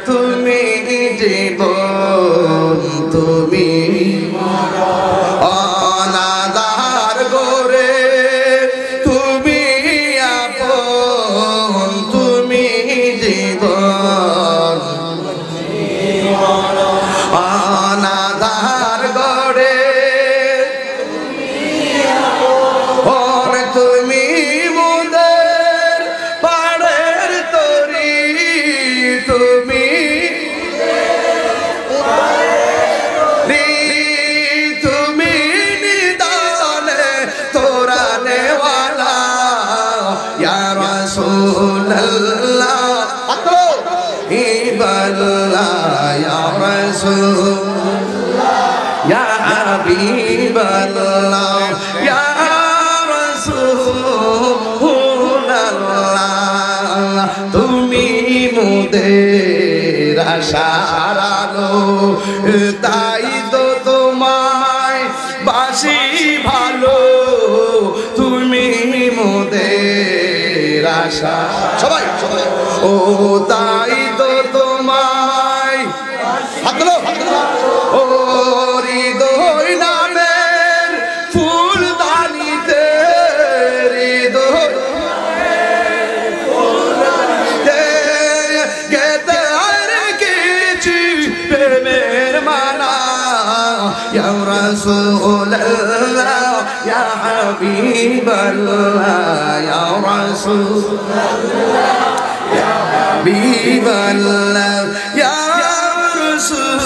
তুমি জীবন তুমি অনাদার গোরে তুমি আপন তুমি জীবন অনাদার গোরে তুমি মুদের পাড়ের তরি তুমি তুমি নিদানে তোরা নেওয়ালা ইয়া রাসূলুল্লাহ হাবিবাল্লাহ ইয়া রাসূলুল্লাহ ইয়া হাবিবাল্লাহ ইয়া রাসূলুল্লাহ তুমি মোদের আশার আলো তাই তো তোমায় বাসি ভালো তুমি মোদের আশা সবাই ও তাই তো তোমায় হাতলো ও হৃদয় নামের ফুল দানিতে হৃদয় গেতে আর কিছু প্রেমের মানা ইয়া রাসূলুল্লাহ ইয়া হাবিবাল্লাহ ইয়া রাসূলুল্লাহ ইয়া হাবিবাল্লাহ ইয়া রাসূলুল্লাহ।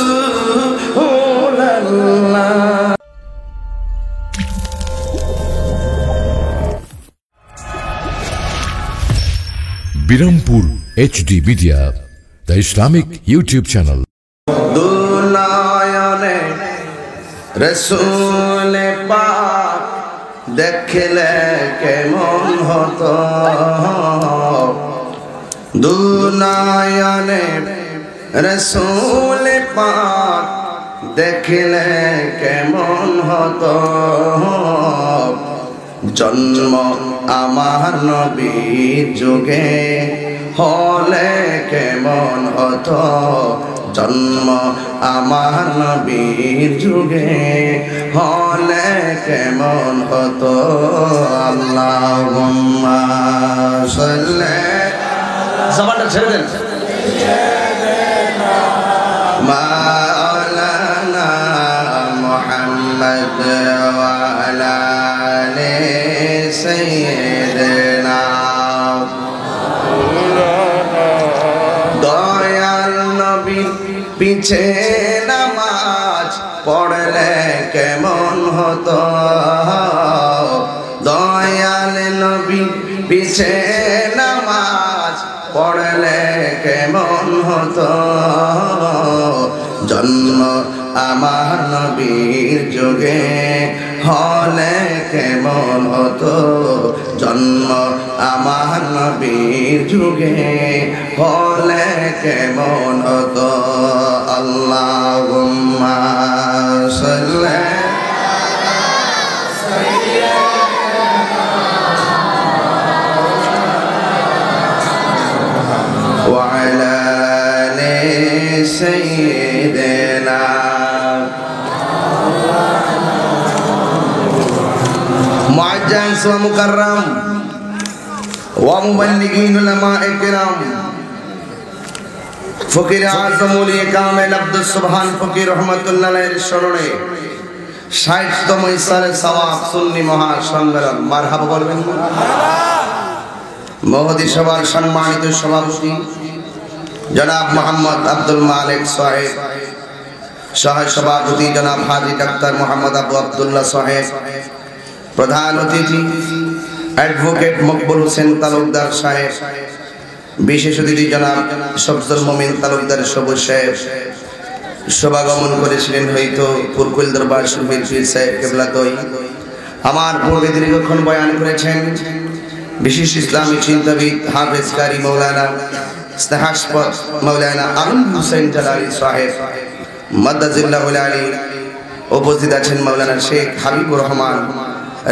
Birampur HD Media, the Islamic YouTube channel. দুনয়নে রসূল পাক দেখলে কেমন হতো দুনয়নে রসূল পাক দেখলে কেমন হতো জন্ম আমার নবীর যুগে হলে কেমন হতো জন্ম আমার নবীর যুগে হলে কেমন হতো আল্লাহুম্মা সাল্লি জবানটা ছেড়ে দেন মাওলানা মুহাম্মদ ওয়া আলা আলি সাইয়্যিদিনা দয়াল নবী পিছে নামাজ পড়লে কেমন হতো দয়াল নবী পিছে নামাজ পড়লে কেমন হতো জন্ম আমার নবীর যুগে হলে কেমন হতো জন্ম আমার নবীর যুগে হলে কেমন হতো আল্লাহুম্মা সাল্লি ওয়া আলা আলি সাইয়্যিদিনা মুআজ্জাজ ওয়া মুকাররম ওয়া মুবাল্লিগিন উলামায়ে কিরাম ফকির আযম ওলিয়ে কামেল আব্দুস সুবহান ফকির রাহমাতুল্লাহ আলাইহির স্মরণে ৬০তম ইসালে সওয়াব সুন্নি মহা সম্মেলন মারহাবা বলবেন মহদি সভার সম্মানিত সভাপতি জনাব মোহাম্মদ আব্দুল মালিক সাহেব সহ সভাপতি জনাব হাজী ডাক্তার মোহাম্মদ আবু আব্দুল্লাহ সাহেব প্রধান অতিথি অ্যাডভোকেট মকবুল হোসেন তালুকদার সাহেব বিশেষ অতিথি জনাব শফজুল মুমিন তালুকদার সবুজ সাহেব সভাগমন করেছিলেন হয়তো পুরকুল দরবার শরীফের পীর সাহেব কেবলাতই আমার পূর্বে দীর্ঘক্ষণ বয়ান করেছেন বিশেষ ইসলামী চিন্তাবিদ হাফেজ কারি মৌলানা ইস্তেহাসপদ মৌলানা আলম হুসেন জালালি সাহেব মাদ্দাজিল্লাহুল আলী উপস্থিত আছেন মৌলানা শেখ হাবিবুর রহমান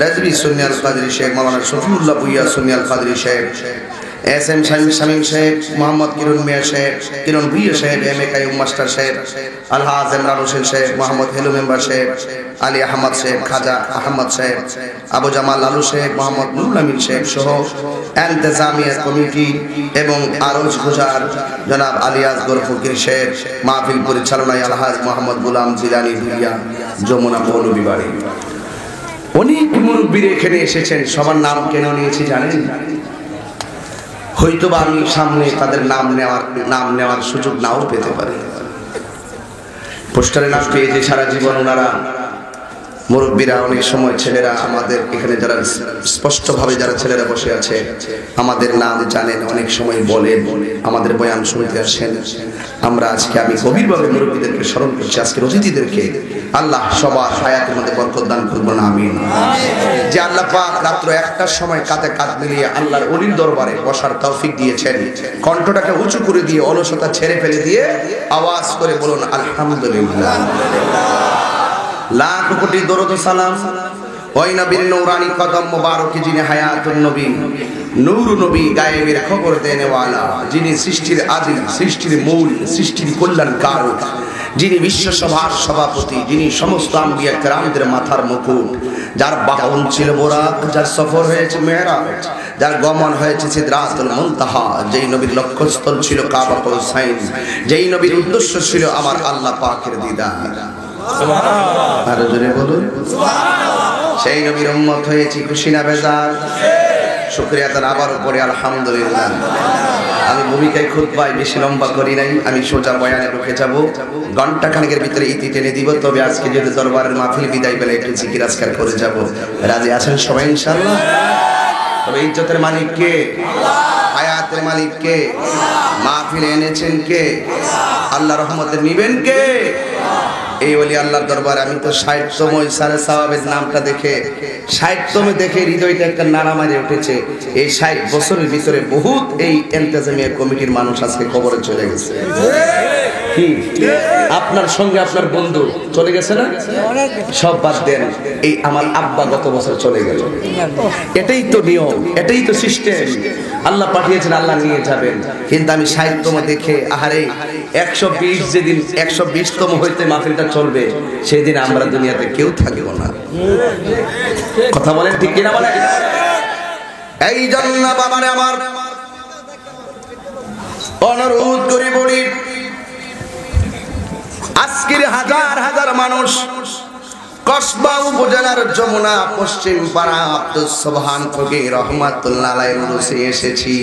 রাজবি সুন্নি আল কাদরি শেখ মৌলানা শফিউল্লাহ ভুইয়া সুন্নি আল কাদরি সাহেব S M Shamim Sheikh, Mohammad Kiran Mia Sheikh, Kiran Bhuiyan Sheikh, M A Qayyum master Sheikh, Alhaj Imran Hossain Sheikh, Mohammad hello member Sheikh, Ali Ahmad Sheikh, খাজা আহমদ শেখ, আবু জামাল লালু শেখ, মোহাম্মদ নুরুল আমিন শেখ সহ ইন্তেজামিয়া কমিটি এবং আরজ গুজার জনাব আলী আসগর ফকির শেখ, মাহফিল পরিচালনায় আলহাজ মোহাম্মদ গোলাম জিলানী ভুইয়া, যমুনা মৌলভী বাড়ি। অনেক মুরব্বীরা এখানে এসেছেন। সবার নাম কেন নিয়েছি জানেন? হয়তোবা আমি সামনে তাদের নাম নেওয়ার সুযোগ নাও পেতে পারি। পোস্টারে নাম পেয়ে যে সারা জীবন ওনারা মুরব্বীরা, অনেক সময় ছেলেরা আমাদের এখানে যারা স্পষ্টভাবে যারা ছেলেরা বসে আছে আমাদের নাম জানেন, অনেক সময় বলেন, আমাদের বয়ান শুনতে আসেন। আমরা আজকে আমি গভীরভাবে মুরব্বীদেরকে স্মরণ করছি, আজকের অতিথিদেরকে। আল্লাহ সবার হায়াতের মধ্যে বরকত দান করবেন, আমিন। যে আল্লাহ পাক রাত্র 1টার সময় কাঁধে কাঁধ মিলিয়ে আল্লাহর ওলির দরবারে বসার তৌফিক দিয়েছেন, কণ্ঠটাকে উঁচু করে দিয়ে অলসতা ছেড়ে ফেলে দিয়ে আওয়াজ করে বলুন আলহামদুলিল্লাহ। লাখ কোটি দরুদ সালাম ওই নবীর নূরানি কদম মুবারক, যিনি হায়াতুন নবী, নূর নবী, গায়েবের খবর দেনেওয়ালা, যিনি সৃষ্টির আদি, সৃষ্টির মূল, সৃষ্টির কল্যাণকারক, যিনি বিশ্বসভার সভাপতি, যিনি সমস্ত আম্বিয়া কেরামদের মাথার মুকুট, যার বাহন ছিল বোরাক, যার সফর হয়েছে মেরাজ, যার গমন হয়েছে সিদরাতুল মুনতাহা, যেই নবীর লক্ষ্যস্থল ছিল কাবা কৌসাইন, যেই নবীর উদ্দেশ্য ছিল আমার আল্লাহ পাকের দিদার। আরো জোরে বলুন সুবহানাল্লাহ। সেই নবীর উম্মত হয়েছি, খুশি না বেজার? শুকরিয়া তার আবারও পড়ে আলহামদুলিল্লাহ। আমি ভূমিকায় খুতবায় বেশি লম্বা করি নাই, আমি সোজা বয়ানে ঢুকে যাব, ঘন্টা খানেকের ভিতরে ইতি টেনে দিব। তবে আজকে যদি দরবারের মাহফিল বিদায় বেলা একটু জিকির আজকার করে যাব। রাজি আছেন সবাই ইনশাআল্লাহ? তবে ইজ্জতের মালিক কে? হায়াতের মালিক কে? মাহফিলে এনেছেন কে? আল্লাহ রহমতের নিবেন কে? এই বলি আল্লাহর দরবারে আমি তো 60তম ইসারে সাওয়াবের নামটা দেখে, 60তম দেখে হৃদয়টা একটা নাড়া মারে উঠেছে। এই 60 বছরের ভিতরে বহুত এই ইন্তেজামিয়া কমিটির মানুষ আজকে কবরে চলে গেছে। কি আপনার সঙ্গে আপনার বন্ধু চলে গেছে না? সব বাদ দেন, এই আমার আব্বা গত বছর চলে গেল। এটাই তো নিয়ম, এটাই তো সিস্টেম। আল্লাহ পাঠিয়েছেন, আল্লাহ নিয়ে যাবেন। কিন্তু আমি 60তম দেখে আহারে 120 যেদিন 120তম হইতে মাহফিলটা চলবে, সেদিন আমরা দুনিয়াতে কেউ থাকব না। কথা বলেন ঠিক কিনা বলেন? এই জন্য বাবারে আমার অনুরোধ করে বলি, আজকের হাজার হাজার মানুষ কসবা উপজেলার যমুনা পশ্চিম পাড়া আব্দুস সুবহান ফকির রহমাতুল্লাহ আলাইহির উরুসে এসেছি।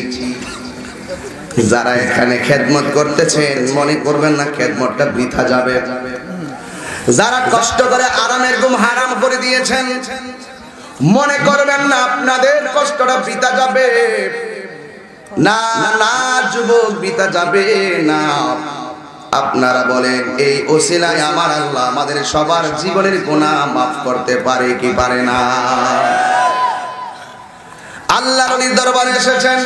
যারা এখানে খেদমত করতেছেন মনে করবেন না খেদমতটা বৃথা যাবে। যারা কষ্ট করে আরামের ঘুম হারাম করে দিয়েছেন মনে করবেন না আপনাদের কষ্টটা বৃথা যাবে। না না যুবক, বৃথা যাবে না। আপনারা বলেন এই ওসিলায় আমার আল্লাহ আমাদের সবার জীবনের গুনাহ মাফ করতে পারে কি পারে না? আল্লাহর ওলির দরবারে এসেছেন।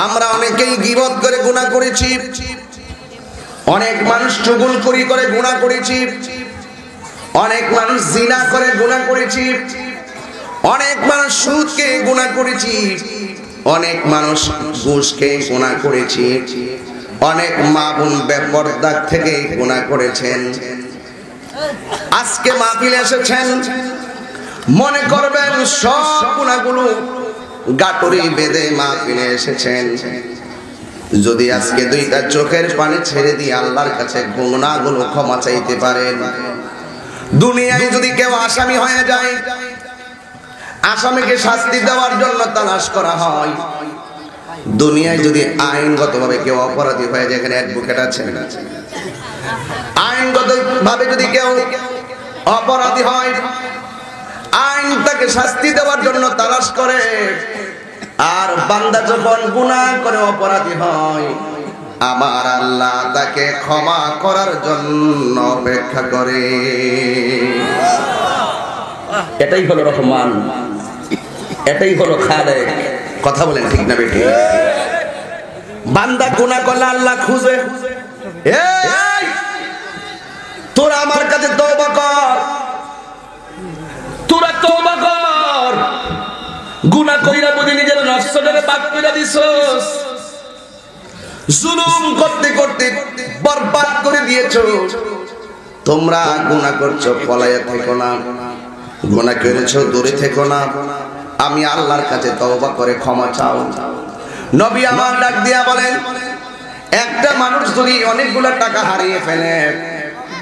আমরা অনেকেই গীবত করে গুনাহ করেছি, অনেক মানুষ চুগলখড়ি করে গুনাহ করেছি, অনেক মানুষ জিনা করে গুনাহ করেছি, অনেক মানুষ সুদ খেয়ে গুনাহ করেছি, অনেক মানুষ ঘুষ খেয়ে গুনাহ করেছি, অনেক মা বোন বেপরদা থেকে গুনাহ করেছেন। আজকে মাহফিলে এসেছেন মনে করবেন সব গুনাহগুলো গাটুরি বেঁধে মাহফিলে এসেছেন। যদি আজকে দুইটা চোখের পানি ছেড়ে দিয়ে আল্লাহর কাছে গুনাহগুলো ক্ষমা চাইতে পারেন, দুনিয়ায় যদি কেউ আসামি হয়ে যায়, আসামিকে শাস্তি দেওয়ার জন্য তালাশ করা হয়, দুনিয়ায় যদি আইনগতভাবে কেউ অপরাধী হয়ে যায়, এখানে অ্যাডভোকেট আছেন, আইনগতভাবে যদি কেউ অপরাধী হয়, আইন তাকে শাস্তি দেওয়ার জন্য তালাশ করে। আর বান্দা যখন গুনাহ করে অপরাধী হয়, আমার আল্লাহ তাকে ক্ষমা করার জন্য অপেক্ষা করে। এটাই হলো রহমান, এটাই হলো খালেক। কথা বলেন ঠিক না বেটি? বান্দা গুনাহ করলে আল্লাহ খুঁজে, এই তোরা আমার কাছে তওবা কর, তোরা তওবা কর। গুনাহ কইরা বুঝি নিজের নফসটারে বাদ কইরা দিছস, জুলুম করতে করতে বরবাদ করে দিয়েছো। তোমরা গুনাহ করছো, পলায়া থেকো না। গুনাহ করেছো, দূরে থেকো না। আমি আল্লাহর কাছে তওবা করে ক্ষমা চাও। নবী আমার ডাক দিয়া বলেন, একটা মানুষ যদি অনেকগুলো টাকা হারিয়ে ফেলে,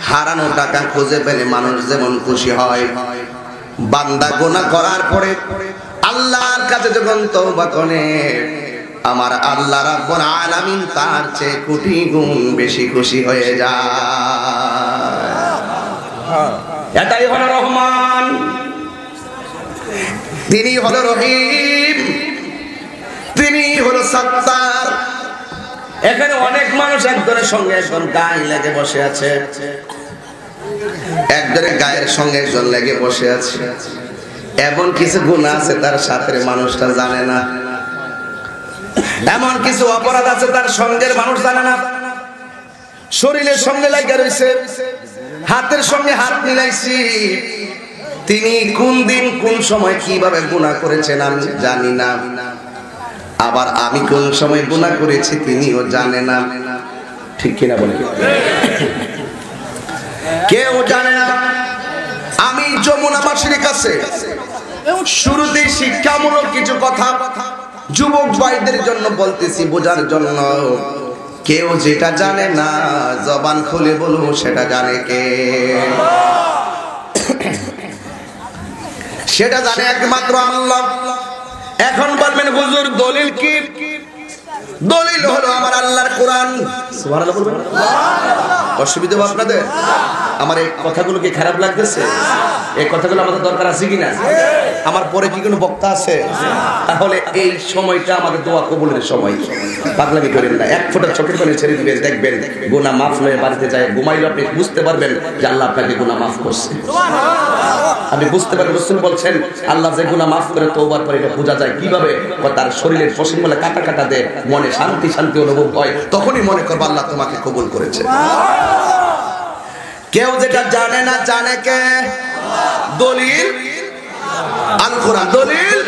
হারানো টাকা খুঁজে পেলে মানুষ যেমন খুশি হয়, বান্দা গুনাহ করার পরে আল্লাহর কাছে যখন তওবা করে, আমার আল্লাহ রাব্বুল আলামিন তার চেয়ে কোটি গুণ বেশি খুশি হয়ে যায়। এটাই হলো রহমান, তিনি হলো রহিম, তিনি হলো সত্তার। এখানে অনেক মানুষ একজনের সঙ্গে একজন গায়ে লেগে বসে আছে, একজনের গায়ের সঙ্গে একজন লেগে বসে আছে। এমন কিছু গুনাহ আছে তার সাথে মানুষটা জানে না, এমন কিছু অপরাধ আছে তার সঙ্গের মানুষ জানে না। শরীরের সঙ্গে লাগা রয়েছে, হাতের সঙ্গে হাত মিলাইছি, তিনি কোন দিন কোন সময় কিভাবে গুনাহ করেছেন আমি জানি না, আবার আমি কোন সময় গুনাহ করেছি তিনিও জানে না। ঠিক কিনা বলে? কেউ জানে না। আমি যমুনাবাসীর কাছে শুরুতে শিক্ষামূলক কিছু কথা যুবক ভাইদের জন্য বলতেছি, বোঝার জন্য। কেউ যেটা জানে না জবান খুলে বলবো সেটা জানে কে? সেটা জানে একমাত্র আল্লাহ। এখন বলবেন হুজুর দলিল কি? দলিল হলো আমার আল্লাহর কোরআন। সুবহানাল্লাহ বলবেন। অসুবিধা হবে আপনাদের? আমার এই কথাগুলো কি খারাপ লাগতেছে? এই কথাগুলো আমাদের দরকার আছে কিনা? আমার পরে কি কোনো বক্তা আছে? তাহলে এই সময়টা আমাদের দোয়া কবুলের সময়। পাগলামি করেন না, এক ফোঁটা চোখের পানি ছেড়ে দিবেন, দেখবেন গুনাহ মাফ হয়ে বাড়িতে যায় ঘুমাইলে আপনি বুঝতে পারবেন যে আল্লাহ আপনাকে গুনাহ মাফ করছে। আপনি বুঝতে পারবেন, রাসূল বলছেন আল্লাহ যে গুনাহ মাফ করে তওবার পরে এটা বোঝা যায় কিভাবে? তার শরীরের পশমগুলো কাটা কাটা দেয়, মনে শান্তি শান্তি অনুভব হয়, তখনই মনে করবে আল্লাহ তোমাকে কবুল করেছে। কেউ যেটা জানে না, জানে কে? দলিল আল কোরআন। দলিল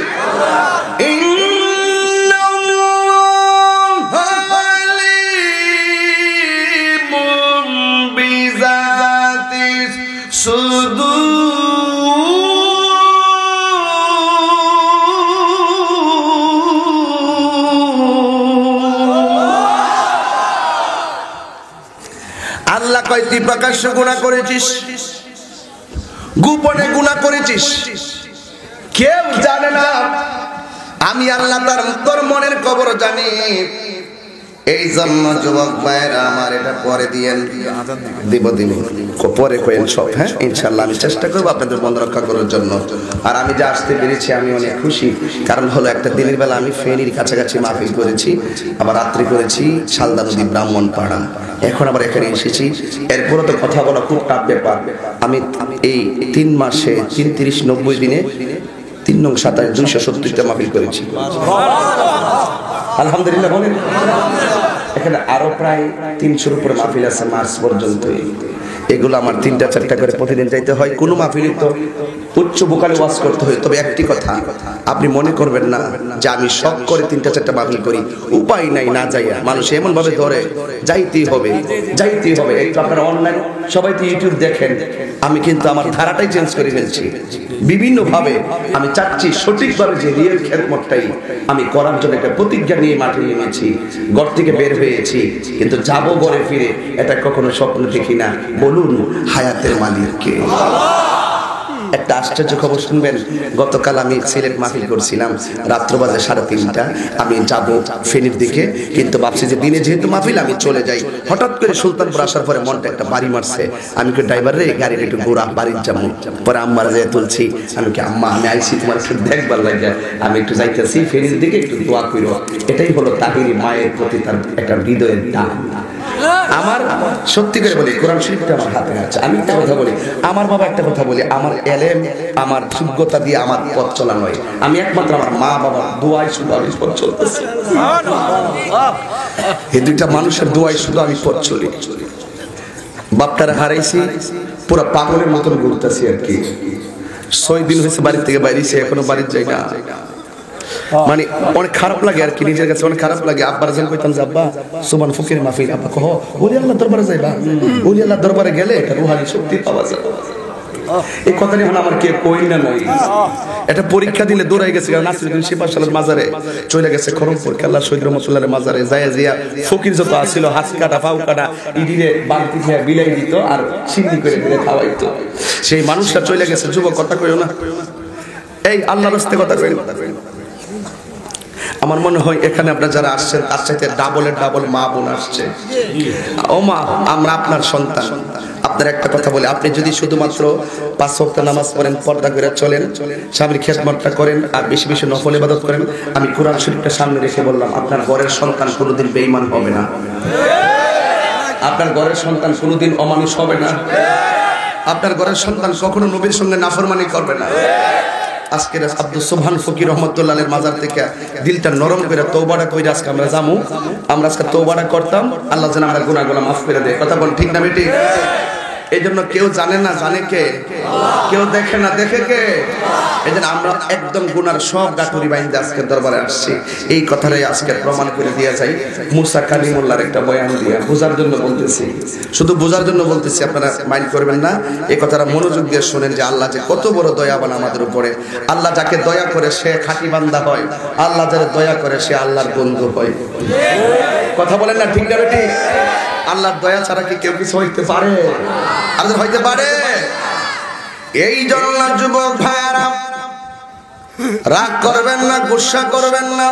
আল্লাহ কয় তুই প্রকাশ্য গুনাহ করেছিস, গোপনে গুনাহ করেছিস, কেউ জানে না। আমি আল্লাহ তোর মনের খবর জানি। এই জন্য যুবক ভাইরা আমার এটা পরে দিয়েন, দিব পরে কইেন সব। হ্যাঁ ইনশাআল্লাহ আমি চেষ্টা করব আপনাদের মন রক্ষা করার জন্য। আর আমি যে আসতে পেরেছি আমি অনেক খুশি, কারণ হলো একটা দিনের বেলা আমি ফেনীর কাছাকাছি মাহফিল করেছি, আবার রাত্রি করেছি শালদা নদী ব্রাহ্মণপাড়া, এখন আবার এখানে এসেছি। এরপরও তো কথা বলা খুব টাফ ব্যাপার। আমি এই 3 মাসে 30-90 দিনে 3 নং 27 270টা মাহফিল করেছি। আলহামদুলিল্লাহ বলেন। এখানে আরো প্রায় 300-র উপরে মাহফিল আছে মার্চ পর্যন্ত। এগুলো আমার 3টা-4টা করে প্রতিদিন যাইতে হয়। কোনো মাহফিলে তো উচ্চ ভোকালে ওয়াজ করতে হয়। তবে একটি কথা আপনি মনে করবেন না যে আমি শখ করে 3টা-4টা মাহফিল করি, উপায় নাই না যাইয়া। মানুষ এমন ভাবে ধরে যাইতেই হবে। এই তো আপনারা অনলাইন সবাই তো ইউটিউব দেখেন, আমি কিন্তু আমার ধারাটাই চেঞ্জ করে ফেলছি বিভিন্ন ভাবে। আমি চাচ্ছি সঠিকভাবে যে রিয়েল খেদমতটাই আমি করার জন্য একটা প্রতিজ্ঞা নিয়ে মাঠে নেমেছি, ঘর থেকে বের হয়েছি। কিন্তু যাবো ঘরে ফিরে এটা কখনো স্বপ্ন দেখি না। বলুন হায়াতের মালিক কে? একটা আশ্চর্য খবর শুনবেন। গতকাল আমি সিলেট মাহফিল করছিলাম, রাত্র বাজে 3:30। আমি যাবো ফেনীর দিকে, কিন্তু ভাবছি যে দিনে যেহেতু মাহফিল আমি চলে যাই। হঠাৎ করে সুলতানপুর আসার পরে মনটা একটা বাড়ি মারছে। আমি কি ড্রাইভার রে গাড়িটা একটু ঘোরা, বাড়ির যাবো। পরে আম্মার যেয়ে তুলছি, আমি কি আম্মা আমি আইছি তোমার একটু দেখবার লাগে, আমি একটু যাইতেছি ফেনীর দিকে, একটু দোয়া করো। এটাই হলো তাহিরি মায়ের প্রতি তার একটা হৃদয়ের দান। আমার সত্যি করে বলি কোরআন শরীফটা আমার হাতে আছে। আমি একটা কথা বলি, আমার বাবা একটা কথা বলি, আমার এলেম আমার যোগ্যতা দিয়ে আমার পথ চলা নয়। আমি একমাত্র আমার মা বাবার দোয়ায় শুধু আমি পথ চলতেছি। এই দুইটা মানুষের দোয়ায় শুধু আমি পথ চলি। বাপটারা হারাইছি, পুরো পাগলের মতন ঘুরতেছি আর কি। 6 দিন হয়েছে বাড়ি থেকে বাইরেছি, এখনো বাড়ির যাই না। মানে অনেক খারাপ লাগে আর কি, নিজের কাছে অনেক খারাপ লাগে। আব্বার যখন কইতাম যে আব্বা সুবহান ফকির মাহফিল, আব্বা কহ ওলি আল্লাহ দরবারে যাইবা, ওলি আল্লাহ দরবারে গেলে একটা রুহানি শক্তি পাওয়া যায়। এই কথাটি এখন আমার কে কই না নাই, এটা পরীক্ষা দিলে দৌড়াই গেছে নাসিরউদ্দিন শিপার সালের মাজারে, চলে গেছে খরমপুর কেল্লা শহীদ রহমতুল্লাহের মাজারে, যায় জিয়া ফকির যত আসছিল হাত কাটা পাউ কাটা ইডিরে বালতি দিয়ে বিলাই দিত আর সিন্নি করে দিলে খাওয়াইতো। সেই মানুষটা চলে গেছে। যুবক কথা কইও না, এই আল্লাহর রাস্তে কথা কইও। আমার মনে হয় এখানে আপনারা যারা আসছেন তার সাথে ডাবল মা বোন আসছে। ও মা, আমরা আপনার সন্তান। আপনার একটা কথা বলি, আপনি যদি শুধুমাত্র 5 ওয়াক্ত নামাজ পড়েন, পর্দা করে চলেন, স্বামীর খেদমতটা করেন আর বেশি বেশি নফল ইবাদত করেন, আমি কোরআন শরীফটা সামনে রেখে বললাম আপনার ঘরের সন্তান কোনোদিন বেঈমান হবে না, আপনার ঘরের সন্তান কোনোদিন অমানুষ হবে না, আপনার ঘরের সন্তান কখনো নবীর সঙ্গে নাফরমানি করবে না। আজকের আব্দুল সুবহান ফকির রহমতুল্লাহের মাজার থেকে দিলটা নরম করে তওবাটা কইরা আজকে আমরা যামু। আমরা আজকে তওবাটা করতাম, আল্লাহ যেন আমরা গুনাহগুলো মাফ করে দেয়। কথা বল ঠিক না বেটি? এই জন্য কেউ জানে না জানে কে, কেউ দেখে না দেখে কে। এই জন্য আমরা একদম গুনার সব গাঠুরি বাইন্দে আজকে দরবারে আসছি। এই কথাটাই আজকে প্রমাণ করে দিয়ে যাই মুসা কালিমুল্লাহর একটা বয়ান দিয়ে। বোঝার জন্য বলতেছি, শুধু বোঝার জন্য বলতেছি, আপনারা মাইন্ড করবেন না। এই কথাটা মনোযোগ দিয়ে শোনেন যে আল্লাহ যে কত বড় দয়াবান আমাদের উপরে। আল্লাহ যাকে দয়া করে সে খাঁটি বান্দা হয়, আল্লাহ যারা দয়া করে সে আল্লাহর বন্ধু হয়। কথা বলেন না ঠিক না বেটি? আল্লাহর দয়া ছাড়া কি কেউ কিছু হইতে পারে? আর হইতে পারে? এই জন্য যুবক ভাইরা রাগ করবেন না, গুসা করবেন না।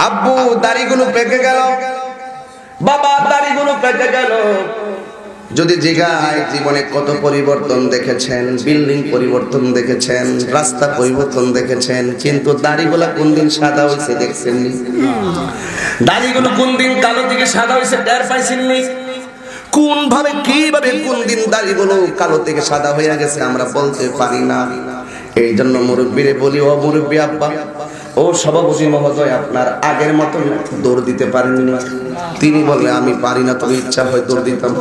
আব্বু দাড়িগুলো পেকে গেল, বাবা দাড়িগুলো পেকে গেল, যদি জিগায় জীবনে কত পরিবর্তন দেখেছেন, বিল্ডিং পরিবর্তন দেখেছেন, রাস্তা পরিবর্তন দেখেছেন, কিন্তু দাড়িগুলা কোন দিন সাদা হয়েছে দেখছেন নি? দাড়িগুলো কোন দিন কালো থেকে সাদা হয়েছে টের পাইছেন নি? কোন ভাবে কিভাবে কোন দিন দাড়িগুলো কালো থেকে সাদা হয়ে গেছে আমরা বলতে পারি না। এই জন্য মুরব্বীরে বলি, ও মুরব্বী আব্বা, ও সভাপতি মহোদয়, আপনার আগের মতো দৌড় দিতে পারেন না? তিনি বলে আমি পারি না, তবে ইচ্ছা হয় দৌড় দিতাম।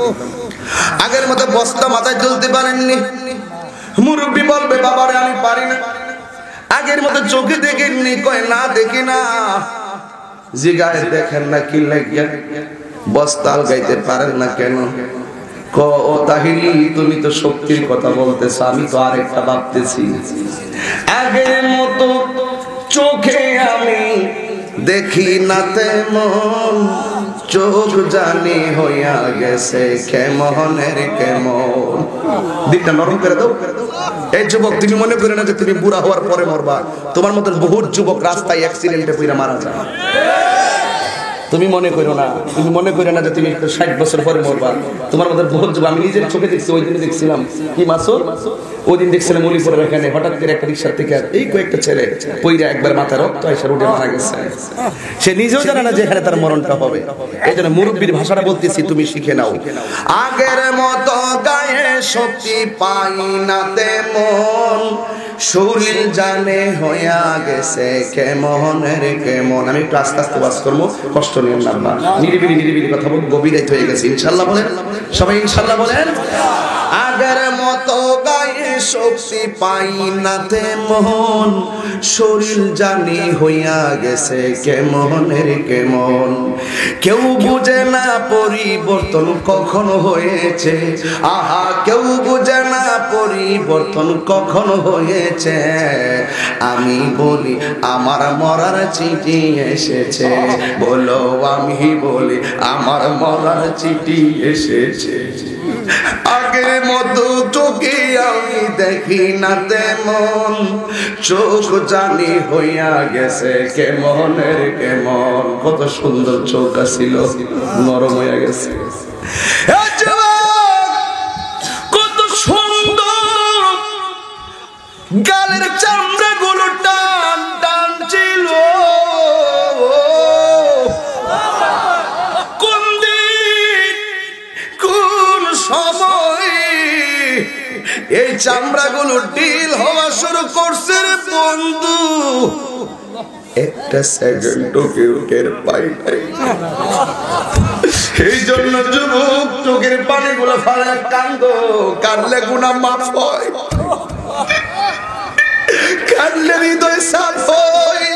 আগের মতো বস্তা মাথায় তুলতে পারেননি। মুরব্বী বলবে বাবারে আমি পারি না। আগের মতো চোখে দেখেননি, কয় না দেখি না। জিগায় দেখেন না কি লাগিয়া বস্তা গাইতে পারেন না কেন? ও তাহিরি, তুমি তো শক্তির কথা বলতেছ, আমি তো আরেকটা ভাবতেছি। আগের মতো চোখে আমি দেখি না তেমন, চোখ জানি হইয়া গেছে কেমনের কেমন। দিকটা নরম করে দাও। এই যুবক, তুমি মনে করে না যে তুমি বুড়া হওয়ার পরে মরবা। তোমার মতন বহুত যুবক রাস্তায় অ্যাক্সিডেন্টে পড়ে মারা যায়। তুমি মনে করো না, তুমি মনে করো না যে তুমি 60 বছর পরে মরবা। তোমার মধ্যে বহুত যুবক, আমি নিজের চোখে দেখছি। ওই দিনে দেখছিলাম কি মাসুর, ওই দিন দেখছিলাম মলিপুরের এখানে হঠাৎ করে একটা রিক্সা থেকে এই কয়েকটা ছেলে পইরা একবার মাথা রক্ত এসে রোডে মারা গেছে। সে নিজেও জানে না যে এখানে তার মরণটা হবে। এই জন্য মুরব্বীর ভাষাটা বলতেছি, তুমি শিখে নাও। আগের মতো গায়ে শক্তি পাই না তেমন, শরীর জানে হইয়া গেছে কেমনের কেমন। আমি একটু আস্তে আস্তে বাস করবো, কষ্ট নিও না। নিরিবিলি নিরিবিলি কথা বলবো, গভীর রাত হয়ে গেছে। ইনশাল্লাহ বলেন সবাই, ইনশাল্লাহ বলেন। আগের মতো গায়ে শক্তি পাই না তেমন, শরীর জানি হইয়া গেছে কেমনের কেমন। কেউ বুঝে না পরিবর্তন কখন হয়েছে, আহা কেউ বুঝে না পরিবর্তন কখন হয়েছে। আমি বলি আমার মরার চিঠি এসেছে, বলো আমি বলি আমার মরার চিঠি এসেছে। আগের মতো চোখে আমি দেখি না তেমন, চোখ জানি হইয়া গেছে কেমনের কেমন। কত সুন্দর চোখ আছিল, নরম হইয়া গেছে। কত সুন্দর গালের চামড়া গুলো টান টান ছিল। কোন দিন কোন সময় এই চামড়া গুলো ডিল হওয়া শুরু করছে রে বন্ধু, একটা সেকেন্ড কেউ টের পাই নাই। এই জন্য যুবক চোখের পানি গুলো ফেলে কান্দো, কাঁদলে গুনাহ মাফ হয়, কাঁদলে হৃদয় সাফ হয়।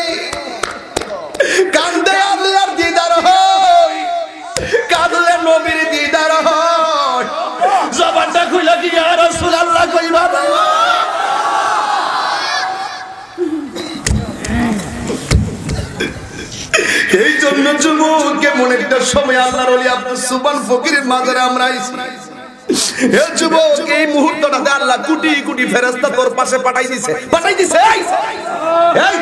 যুবক কেমন একটা সময় আল্লাহর ওলি আব্দুল সুবহান ফকিরের মাজারে আমরা আইছি। হে যুবক, এই মুহূর্তটাতে আল্লাহ কোটি কোটি ফেরেশতা তোর পাশে পাঠাই দিছে। এই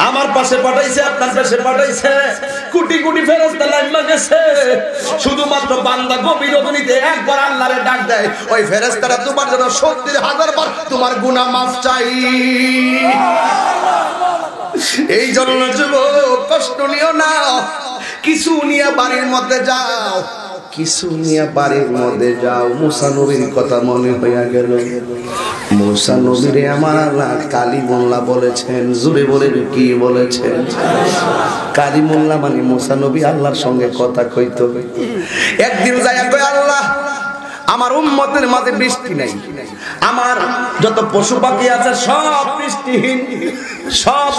আমার পাশে পাঠাইছে, আপনার পাশে পাঠাইছে, কোটি কোটি ফেরেশতা লাইন গেছে। শুধুমাত্র বান্দা গভীর রজনীতে একবার আল্লাহরে ডাক দেয়, ওই ফেরেশতারা তোমার জন্য ৭০,০০০ বার তোমার গুনাহ মাফ চাই। এই জন্য যুবক কষ্ট নিও না, কিছু নিয়ে বাড়ির মধ্যে যাও, কিছু নিয়ে বাড়ির মধ্যে যাও। মুসা নবীর কথা মনে হইয়া গেল। মুসা নবীরে আমার আল্লাহ কালিমুল্লাহ বলেছেন। জুড়ে বলে কি বলেছেন? কালিমুল্লাহ মানে মুসা নবী আল্লাহর সঙ্গে কথা কইতো। একদিন যাইয়া কই, আল্লাহ আমার উম্মতের মাঝে বৃষ্টি নাই, আমার যত পশু পাখি আছে সব বৃষ্টিহীন, সব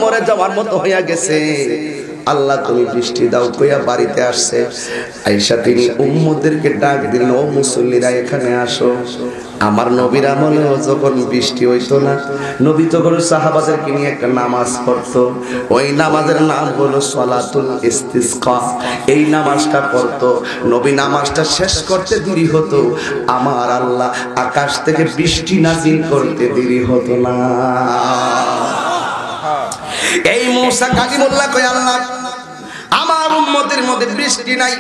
মরে যাওয়ার মতো হইয়া গেছে। আল্লাহ তুমি বৃষ্টি দাও। কইয়া বাড়িতে আসছে। আয়েশা তিনি উম্মতদেরকে ডাক দিলেন, ও মুসল্লিরা এখানে আসো। আমার নবীর আমলে যখন বৃষ্টি হইতো না, নবী তখন সাহাবাদেরকে নিয়ে একটা নামাজ পড়তো। ওই নামাজের নাম হলো সালাতুল ইস্তিসকা। এই নামাজটা পড়তো। নবী নামাজটা শেষ করতে দেরি হতো, আমার আল্লাহ আকাশ থেকে বৃষ্টি নাজিল করতে দেরি হতো না। এই মুসা কালিমুল্লাহ কই, আল্লাহ আমার উম্মতের মধ্যে বৃষ্টি নাই,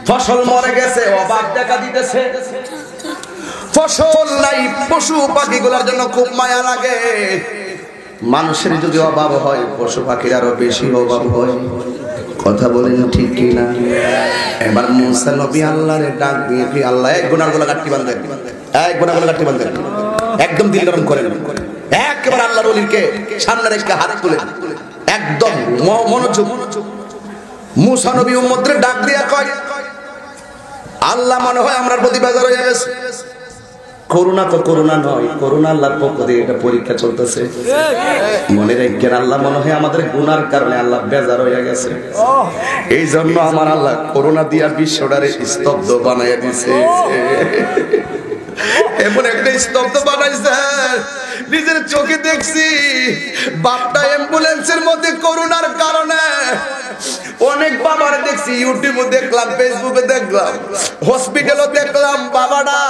ফসল মরে গেছে, অভাব দেখা দিতেছে, ফসল নাই, পশু পাখিগুলোর জন্য খুব মায়া লাগে। মানুষের যদি অভাব হয়, পশু পাখির আরো বেশি অভাব হয়। কথা বলেন ঠিক কি না? এবার মুসা নবী আল্লাহরে ডাক দিয়ে কি, আল্লাহ এক গুনাহগুলো গাঁটটি বাঁধেন, এক গুনাহগুলো গাঁটটি বাঁধেন, একদম দিল নরম করেন। একেবারে আল্লাহর ওলিকে সামনে রেখে হাত তুলে একদম মনোযোগ। মুসা নবী উম্মতরে ডাক দিয়া কয়, আল্লাহ মনে হয় আমরার প্রতি বেজার হয়ে গেছে। করোনা তো করোনা নয়, করোনা আল্লাহর পক্ষ থেকে এটা পরীক্ষা চলতেছে। মনে রাখেন, আল্লাহ মনে হয় আমাদের গুনার কারণে আল্লাহ বেজার হয়ে গেছে। এই জন্য আমার আল্লাহ করোনা দিয়া বিশ্বটারে স্তব্ধ বানাইয়া দিছে। এমন একটা স্তব্ধ বানাইছে, নিজের চোখে দেখছি। বাপটা অ্যাম্বুলেন্সের মধ্যে করোনার কারণে, অনেক বাবার দেখছি, ইউটিউবে দেখলাম, ফেসবুকে দেখলাম, হসপিটালও দেখলাম, বাবাটা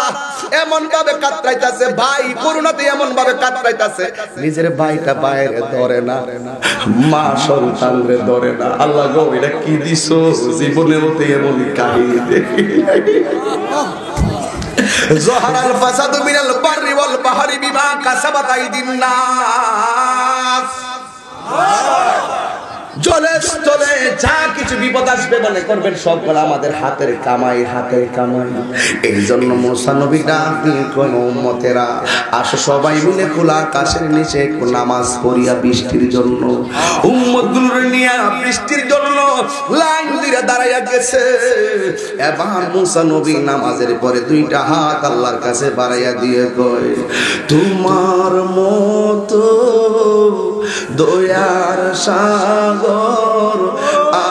এমন ভাবে কাতরাইতাছে, ভাই করোনাতে এমন ভাবে কাতরাইতাছে, নিজের ভাইটা বাইরে ধরে না, মা সন্তানরে ধরে না। আল্লাহ গো, এটা কি দিছো জীবনের মধ্যে এমন কাহিনী দেখি। জহরাল ফাসাদু মিনাল বাররি ওয়াল বাহরি বিমা কাসাবাত আইদিন নাস। জলে স্থলে যা কিছু বিপদ আসবে মনে করবেন সবগুলো আমাদের হাতের কামাই, হাতের কামাই। এই জন্য মুসা নবী ডাক দিয়ে কয়, উম্মতেরা আসো সবাই মিলে খোলা আকাশের নিচে একটু নামাজ পড়িয়া বৃষ্টির জন্য। উম্মতগুলোর নিয়ে বৃষ্টির জন্য লাইন দিয়ে দাঁড়াইয়া গেছে। এবার মুসা নবী নামাজের পরে দুইটা হাত আল্লাহর কাছে বাড়াইয়া দিয়ে কয়, তোমার মতো দয়ার সাগর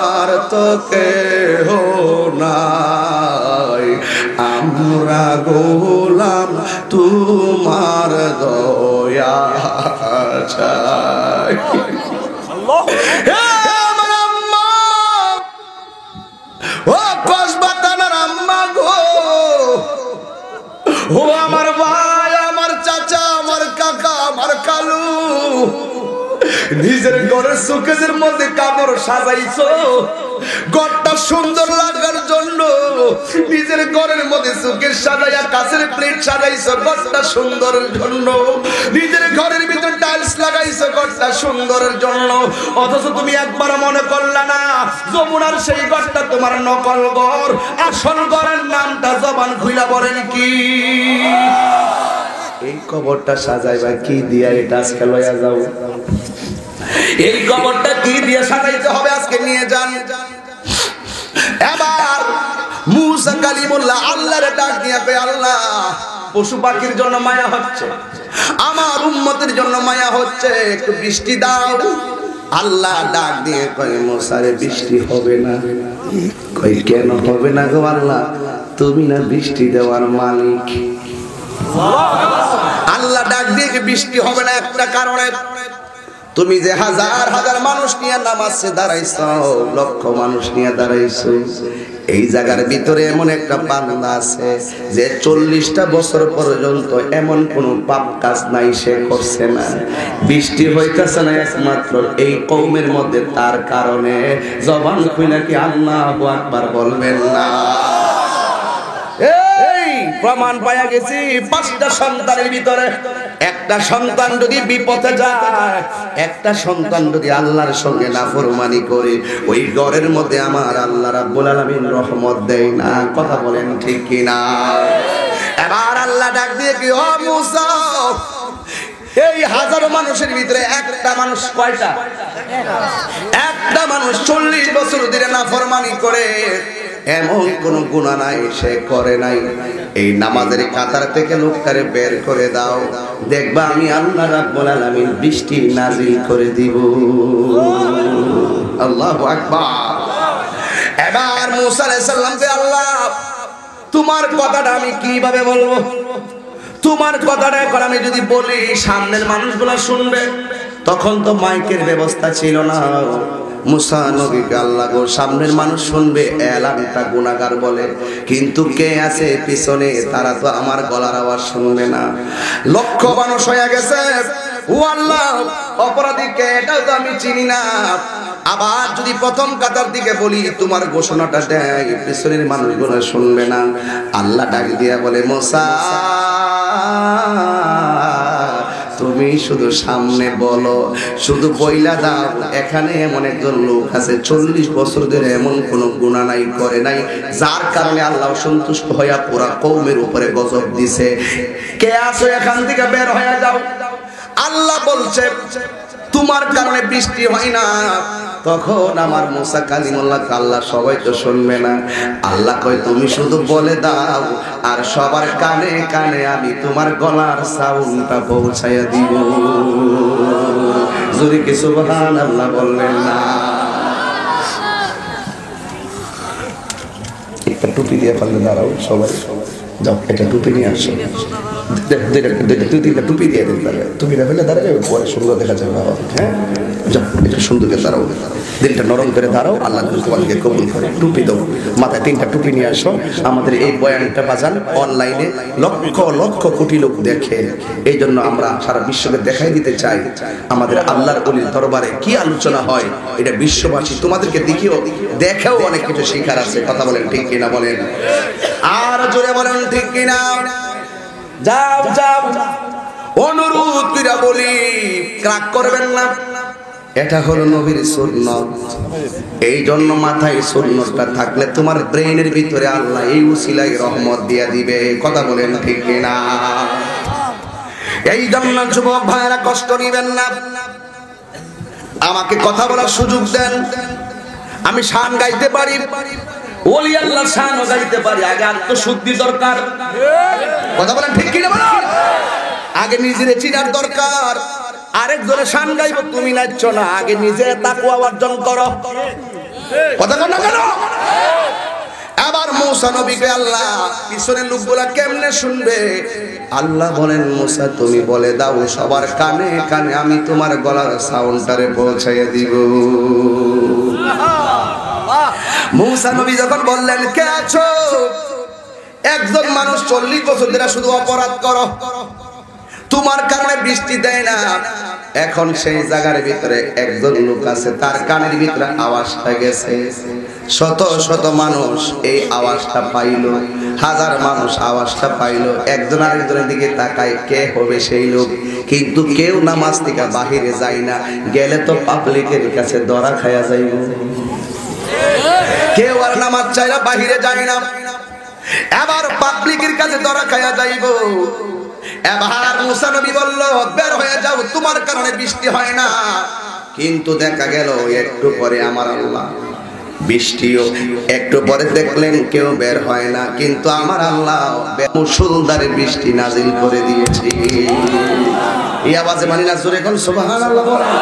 আর তো কেহ নাই, আমরা গোলাম তোমার দয়া চাই। আমার আম্মা, ও কসবাতানার আম্মা গো, ও আমার ভাই, আমার চাচা, আমার কাকা, আমার কালু, নিজের ঘরের শোকেজের মধ্যে কাপড় সাজাইছো ঘরটা সুন্দর লাগার জন্য, নিজের ঘরের মধ্যে শোকেজ সাজাইয়া কাছের প্লেট সাজাইছো ঘরটা সুন্দরের জন্য, নিজের ঘরের ভিতর টাইলস লাগাইছো ঘরটা সুন্দরের জন্য। অথচ তুমি একবার মনে করলা না যমুনার সেই ঘরটা তোমার নকল ঘর, আসল ঘরের নামটা জবান খুইলা বলেন কি? এই কবরটা সাজাইবা কি দিয়া? এটা আজকে লইয়া যাও। এই কবরটা কি দিয়ে সাজাইতে হবে আজকে নিয়ে যান। এবার মুসা কালিমুল্লাহ আল্লাহর ডাক দিয়া কয়, আল্লাহ পশু পাখির জন্য মায়া হচ্ছে, আমার উম্মতের জন্য মায়া হচ্ছে, একটু বৃষ্টি দাও। আল্লাহ ডাক দিয়ে কয়, মুসারে বৃষ্টি হবে না। কই কেন হবে না গো আল্লাহ? তুমি না বৃষ্টি দেওয়ার মালিক। আল্লাহ ডাক দিয়ে বৃষ্টি হবে না একটা কারণে, তুমি যে হাজার হাজার মানুষ নিয়ে নামাজে দাঁড়াইছো, লক্ষ মানুষ নিয়ে দাঁড়াইছো, এই জায়গার ভিতরে এমন একটা বান্দা আছে যে 40টা বছর পর্যন্ত এমন কোন পাপ কাজ নাই সে করছে না। বৃষ্টি হইতেছে না একমাত্র এই কওমের মধ্যে, তার কারণে জবান খুলে কি আল্লাহু আকবার বলবেন না? এই প্রমাণ পাওয়া গেছি 5টা সন্তানের ভিতরে একটা সন্তান যদি বিপথে যায়, একটা সন্তান যদি আল্লাহর সঙ্গে নাফরমানি করে, ওই ঘরের মধ্যে আমার আল্লাহ রাব্বুল আলামিন রহমত দেয় না। কথা বলেন ঠিক কি না? এবার আল্লাহ ডাক দিয়ে কি, ও মুসা, এই হাজারো মানুষের ভিতরে একটা মানুষ, কয়টা? একটা মানুষ 40 বছর ধরে নাফরমানি করে, এমন কোন গুনাহ নাই সে করে নাই, এই নামাজের কাতার থেকে লোকটারে বের করে দাও, দেখবা আমি আল্লাহ রাব্বুল আলামিন বৃষ্টি নাজিল করে দিব। আল্লাহু আকবার। এবার মুসা আলাইহিস সালাম কে, আল্লাহ তোমার কথাটা আমি কিভাবে বলবো? তোমার কথাটা এখন আমি যদি বলি সামনের মানুষগুলো শুনবে, তখন তো মাইকের ব্যবস্থা ছিল না। মুসা নবীকে আল্লাহ গো সামনের মানুষ শুনবে, এলানটা গুনাহগার বলে, কিন্তু কে আছে পিছনে তারা তো আমার গলার আওয়াজ শুনবে না। লক্ষ মানুষ হয়ে গেছে, ও আল্লাহ অপরাধী কে এটাও তো আমি চিনি না। আবার যদি প্রথম কাতার দিকে বলি তোমার ঘোষণাটা দেয়, পিছনের মানুষগুলো শুনবে না। আল্লাহ ডাক দিয়া বলে, মুসা তুমি শুধু সামনে বলো, শুধু বইলা দাও এখানে এমন একজন লোক আছে 40 বছর ধরে এমন কোন গুনাহ নাই, করে নাই, যার কারণে আল্লাহ সন্তুষ্ট হইয়া পুরা কওমের উপরে গজব দিছে। কে আছো এখান থেকে বের হয়ে যাও। আল্লাহ বলছে তোমার কারণে বৃষ্টি হয় না। তখন আমার মুসা কালিমুল্লাহ আল্লাহ সবাই তো শুনবে না। আল্লাহ কয় তুমি শুধু বলে দাও, আর সবার কানে কানে আমি তোমার গলার সাউন্ডটা পৌঁছাইয়া দিব। জোরে কি সুবহানাল্লাহ বললেন না? একটা টুপি দিয়ে পারলে দাঁড়াও সবাই, যাও একটা টুপি নিয়ে আসো, 2-3টা টুপি দিয়ে দিন, টুপিটা ফেলে দাঁড়াবে, পরে সুন্দর দেখা যাবে। হ্যাঁ যাও একটু সুন্দর করে দাঁড়াও, দিলটা নরম করে দাঁড়াও, আল্লাহ তোমাকে কবুল করে। টুপি দাও, মাথায় 3টা টুপি নিয়ে আসো। আমাদের এই বয়ানটা বাজান অনলাইনে লক্ষ লক্ষ কোটি লোক দেখে, এই জন্য আমরা সারা বিশ্বকে দেখাই দিতে চাই আমাদের আল্লাহর ওলির দরবারে কি আলোচনা হয়, এটা বিশ্ববাসী তোমাদেরকে দেখেও অনেক কিছু শিখার আছে। কথা বলেন ঠিক কিনা? বলেন আর জোরে বলেন ঠিক কিনা? যাও যাও, অনুরোধ কইরা বলি রাগ করবেন না, এটা হলো নবীর সুন্নাত। এই জন্য মাথায় সুন্নাতটা থাকলে তোমার ব্রেইনের ভিতরে আল্লাহ এই উসিলায় রহমত দিয়া দিবে। কথা বলেন ঠিক কিনা? এই জন্য যুবক ভাইরা কষ্ট নিবেন না, আমাকে কথা বলার সুযোগ দেন। আমি শান গাইতে পারি, ওলি আল্লাহ শানও গাইতে পারি, আগে আত্মশুদ্ধি দরকার। কথা বলেন ঠিক কিনা? বলেন আগে নিজের চিনার দরকার। আরেকজনের শান গাইব, তুমি নাচছো না, আগে নিজে তাকওয়া অর্জন করো। কথা বল না কেন? আবার মুসা নবীকে আল্লাহ পিছনের লোকগুলা কেমনে শুনবে? আল্লাহ বলেন মুসা তুমি বলে দাও সবার কানে কানে আমি তোমার গলার সাউন্ডটারে পৌঁছাইয়া দিব। মুসা নবী যখন বললেন কে আছো? একজন মানুষ 40 বছর ধরে শুধু অপরাধ করো, তোমার কারণে বৃষ্টি দেয় না। এখন সেই জায়গার ভিতরে একজন লোক আছে, তার কানের ভিতরে আওয়াজটা গেছে। শত শত মানুষ এই আওয়াজটা পাইল, হাজার মানুষ আওয়াজটা পাইল। একজন আরেকজনের দিকে তাকায়, কে হবে সেই লোক? কিন্তু কেউ নামাজ থেকে বাহিরে যায় না, গেলে তো পাবলিকের কাছে ধরা খায়া যাইব। কেউ আর নামাজ চাইরা বাহিরে যায় না, এবার পাবলিকের কাছে ধরা খায়া যাইব। এবার মুসা নবী বলল বের হয়ে যাও, তোমার কারণে বৃষ্টি হয় না। কিন্তু দেখা গেল একটু পরে আমার আল্লাহ বৃষ্টিও, একটু পরে দেখলেন কেউ বের হয় না, কিন্তু আমার আল্লাহ মুষলধারে বৃষ্টি নাজিল করে দিয়েছে। এই আওয়াজে মানি না জোরে কোন সুবহানাল্লাহ বলেন,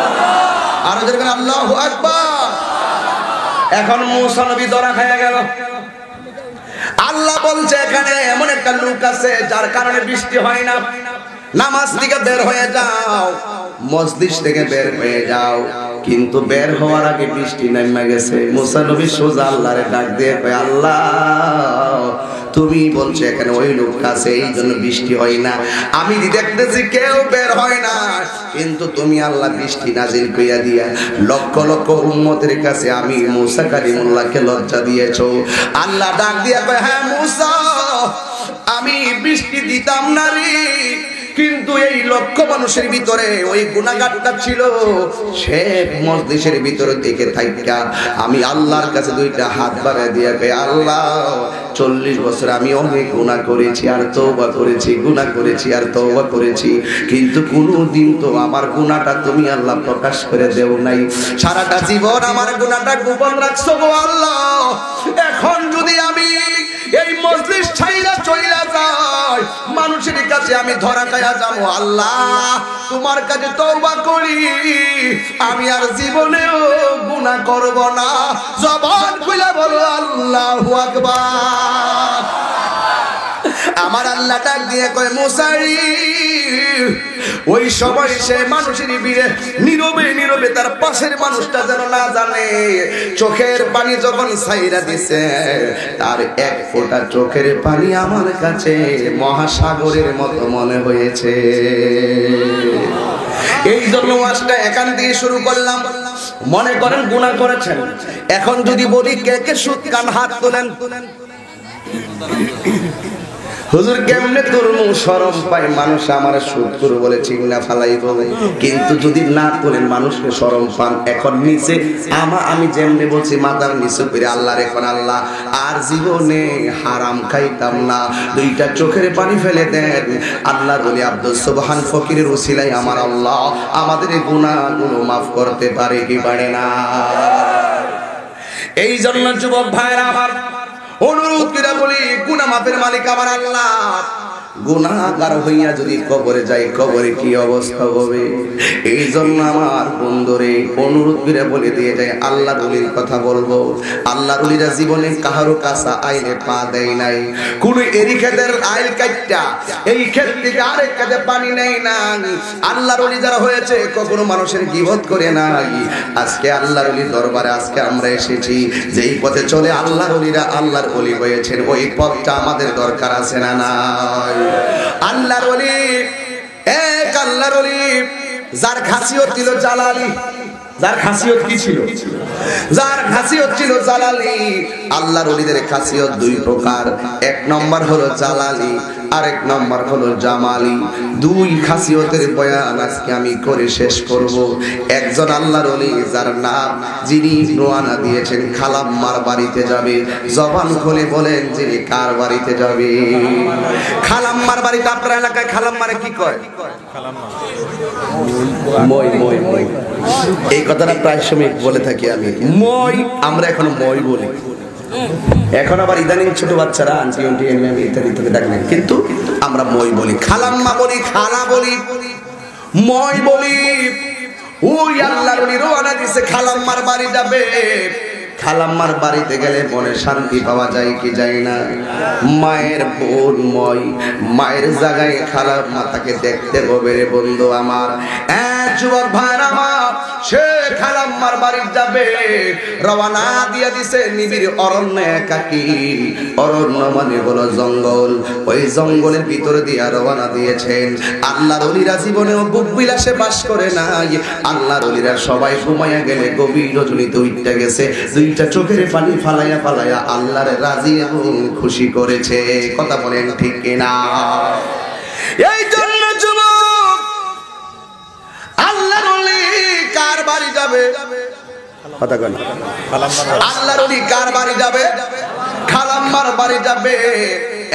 আর জোরে কোন আল্লাহু আকবার। এখন মুসা নবী ধরা খায়া গেল। আল্লাহ বলছে এখানে এমন একটা লোক আছে যার কারণে বৃষ্টি হয় না। নামাজ থেকে বের হয়ে যাও, মজলিস থেকে বের হয়ে যাও, কিন্তু বের হওয়ার আগে বৃষ্টি নেমে গেছে। মুসা নবী সোজা আল্লাহরে ডাক দিয়ে কয়, আল্লাহ তুমি বলছো এখানে ওই লোক আছে এই জন্য বৃষ্টি হয় না, আমি দেখতেছি কেউ বের হয় না, কিন্তু তুমি আল্লাহ বৃষ্টি নাজিল কইয়া দিয়া লক্ষ লক্ষ উম্মতের কাছে আমি মুসা কালিমুল্লাহকে লজ্জা দিয়েছো। আল্লাহ ডাক দিয়া কয়, হ্যাঁ মুসা, আমি বৃষ্টি দিতাম না রে, কিন্তু এই লক্ষ মানুষের ভিতরে ওই গুনাহগারটা ছিল, সে মজলিসের ভিতরে থেকে থাইকা আমি আল্লাহর কাছে দুইটা হাত বাড়ায় দিয়ে কই, আল্লাহ 40 বছর আমি অনেক গুনাহ করেছি আর তওবা করেছি, গুনাহ করেছি আর তওবা করেছি, কিন্তু কোনদিন তো আমার গুনাহটা তুমি আল্লাহ প্রকাশ করে দেও নাই, সারাটা জীবন আমার গুনাহটা গোপন রাখছো গো আল্লাহ। এখন যদি আমি এই মজলিস ছাইরা চইলা যাই, মানুষের কাছে আমি ধরা খায়া যাবো, আল্লাহ তোমার কাছে তওবা করি, আমি আর জীবনেও গুনাহ করব না। জবান খুলে বলো আল্লাহু আকবার। আমার আল্লাহ ডাক দিয়ে কয়, মুসাই ওই সময় সে মানুষের ভিড়ে নীরবে নীরবে তার পাশের মানুষটা যেন না জানে, চোখের পানি যখন ছাইরা দিছে, তার এক ফোঁটা চোখের পানি আমার কাছে মহাসাগরের মতো মনে হয়েছে। এই জন্য ওয়াজটা এখান থেকে শুরু করলাম। মনে করেন গুনাহ করেছেন, এখন যদি বলি কে কে সুদ খান, হাত তোলেন। হুজুর কেমনে তুলমু, শরম পায় মানুষ আমার সুদখোর বলে চিংনা ফালাইব, কিন্তু যদি না তোলেন মানুষকে শরম পান। এখন নিচে আমি যেমনে বলছি মাথার নিচে করে আল্লাহর, এখন আল্লাহ আর জীবনে হারাম খাইতাম না, দুইটা চোখের পানি ফেলে দেন। আল্লাহ বলি আব্দুল সুবহান ফকিরের উসিলায় আমার আল্লাহ আমাদের এই গুনাহগুলো মাফ করতে পারে কি পারে না? এই জন্য যুবক ভাইরা আমার অনুরোধ করে বলি, গুনাহ মাফের মালিক আমার আল্লাহ। গুনাহগার হইয়া যদি কবরে যাই, কবরে কি অবস্থা হবে? এই জন্য আমার বন্ধুরে অনুরোধ করে বলে দিয়ে যায়, আল্লাহর ওলির কথা বলবো। আল্লাহর ওলিরা জীবনে কাহারো কাছে আইলে পা দেয় নাই, কোন এরি খেতের আইল কাটটা এই ক্ষেত থেকে আরেক খেতে পানি নেই না। আল্লাহর ওলি যারা হয়েছে কখনো মানুষের গীবত করে নাই। আজকে আল্লাহর ওলির দরবারে আজকে আমরা এসেছি, যেই পথে চলে আল্লাহর ওলিরা আল্লাহর ওলি হয়েছেন, ওই পথটা আমাদের দরকার আছে না নাই? আল্লাহর ওলি, এক আল্লাহর ওলি যার খাসিয়ত ছিল জালালি। যার খাসিয়ত কি ছিল? যার খাসিয়ত ছিল জালালি। আল্লাহর ওলিদের খাসিয়ত দুই প্রকার, এক নম্বর হলো জালালি, আরেক নম্বর হলো জামালি। দুই খাসিয়তের বয়ান আজকে আমি করে শেষ করব। একজন আল্লাহর ওলি যার নাম, যিনি রওনা দিয়েছেন খালাম্মার বাড়িতে যাবে। জবান খুলে বলেন যিনি কার বাড়িতে যাবে? খালাম্মার বাড়িতে। আপনার এলাকায় খালাম্মারে কি কয়? মই মই মই, এই কথাটা প্রায় সময় বলে থাকি আমি, মই। আমরা এখন মই বলি, এখন আবার ইদানিং ছোট বাচ্চারা আন্টি আন্টি ইত্যাদি ইত্যাদি ডাকেন, কিন্তু আমরা মই বলি। খালাম্মা বলি, খালা বলি, মই বলি। ওই আল্লাহর ওলি রওনা দিছে, খালাম্মার বাড়ি যাবে। খালাম্মার বাড়িতে গেলে মনে শান্তি পাওয়া যায় কি যায় না? মায়ের বোন মই, মায়ের জায়গায় খালাম্মা তাকে দেখতে হবে রে বন্ধু আমার। যুবক ভাইরা আমার, সে খালাম্মার বাড়ি যাবে, রওনা দিয়ে দিছে নিবিড় অরণ্য, একাকী অরণ্য মানে হলো জঙ্গল। ওই জঙ্গলের ভিতরে দিয়ে রওনা দিয়েছেন। আল্লাহর ওলিরা জীবনেও বুক বিলাসে বাস করে নাই। আল্লাহর ওলিরা সবাই ঘুমাইয়া গেলে গভীর রজনীতে উঠতে গেছে, দুইটা চোখের পানি ফালাইয়া ফালাইয়া আল্লাহরে রাজি এবং খুশি করেছে। কথা বলেন ঠিক কিনা? এই জন্য যুবক, আল্লাহর ওলি কার বাড়ি যাবে? কথা বলেন, আল্লাহর ওলি কার বাড়ি যাবে? খালাম্মার বাড়ি যাবে।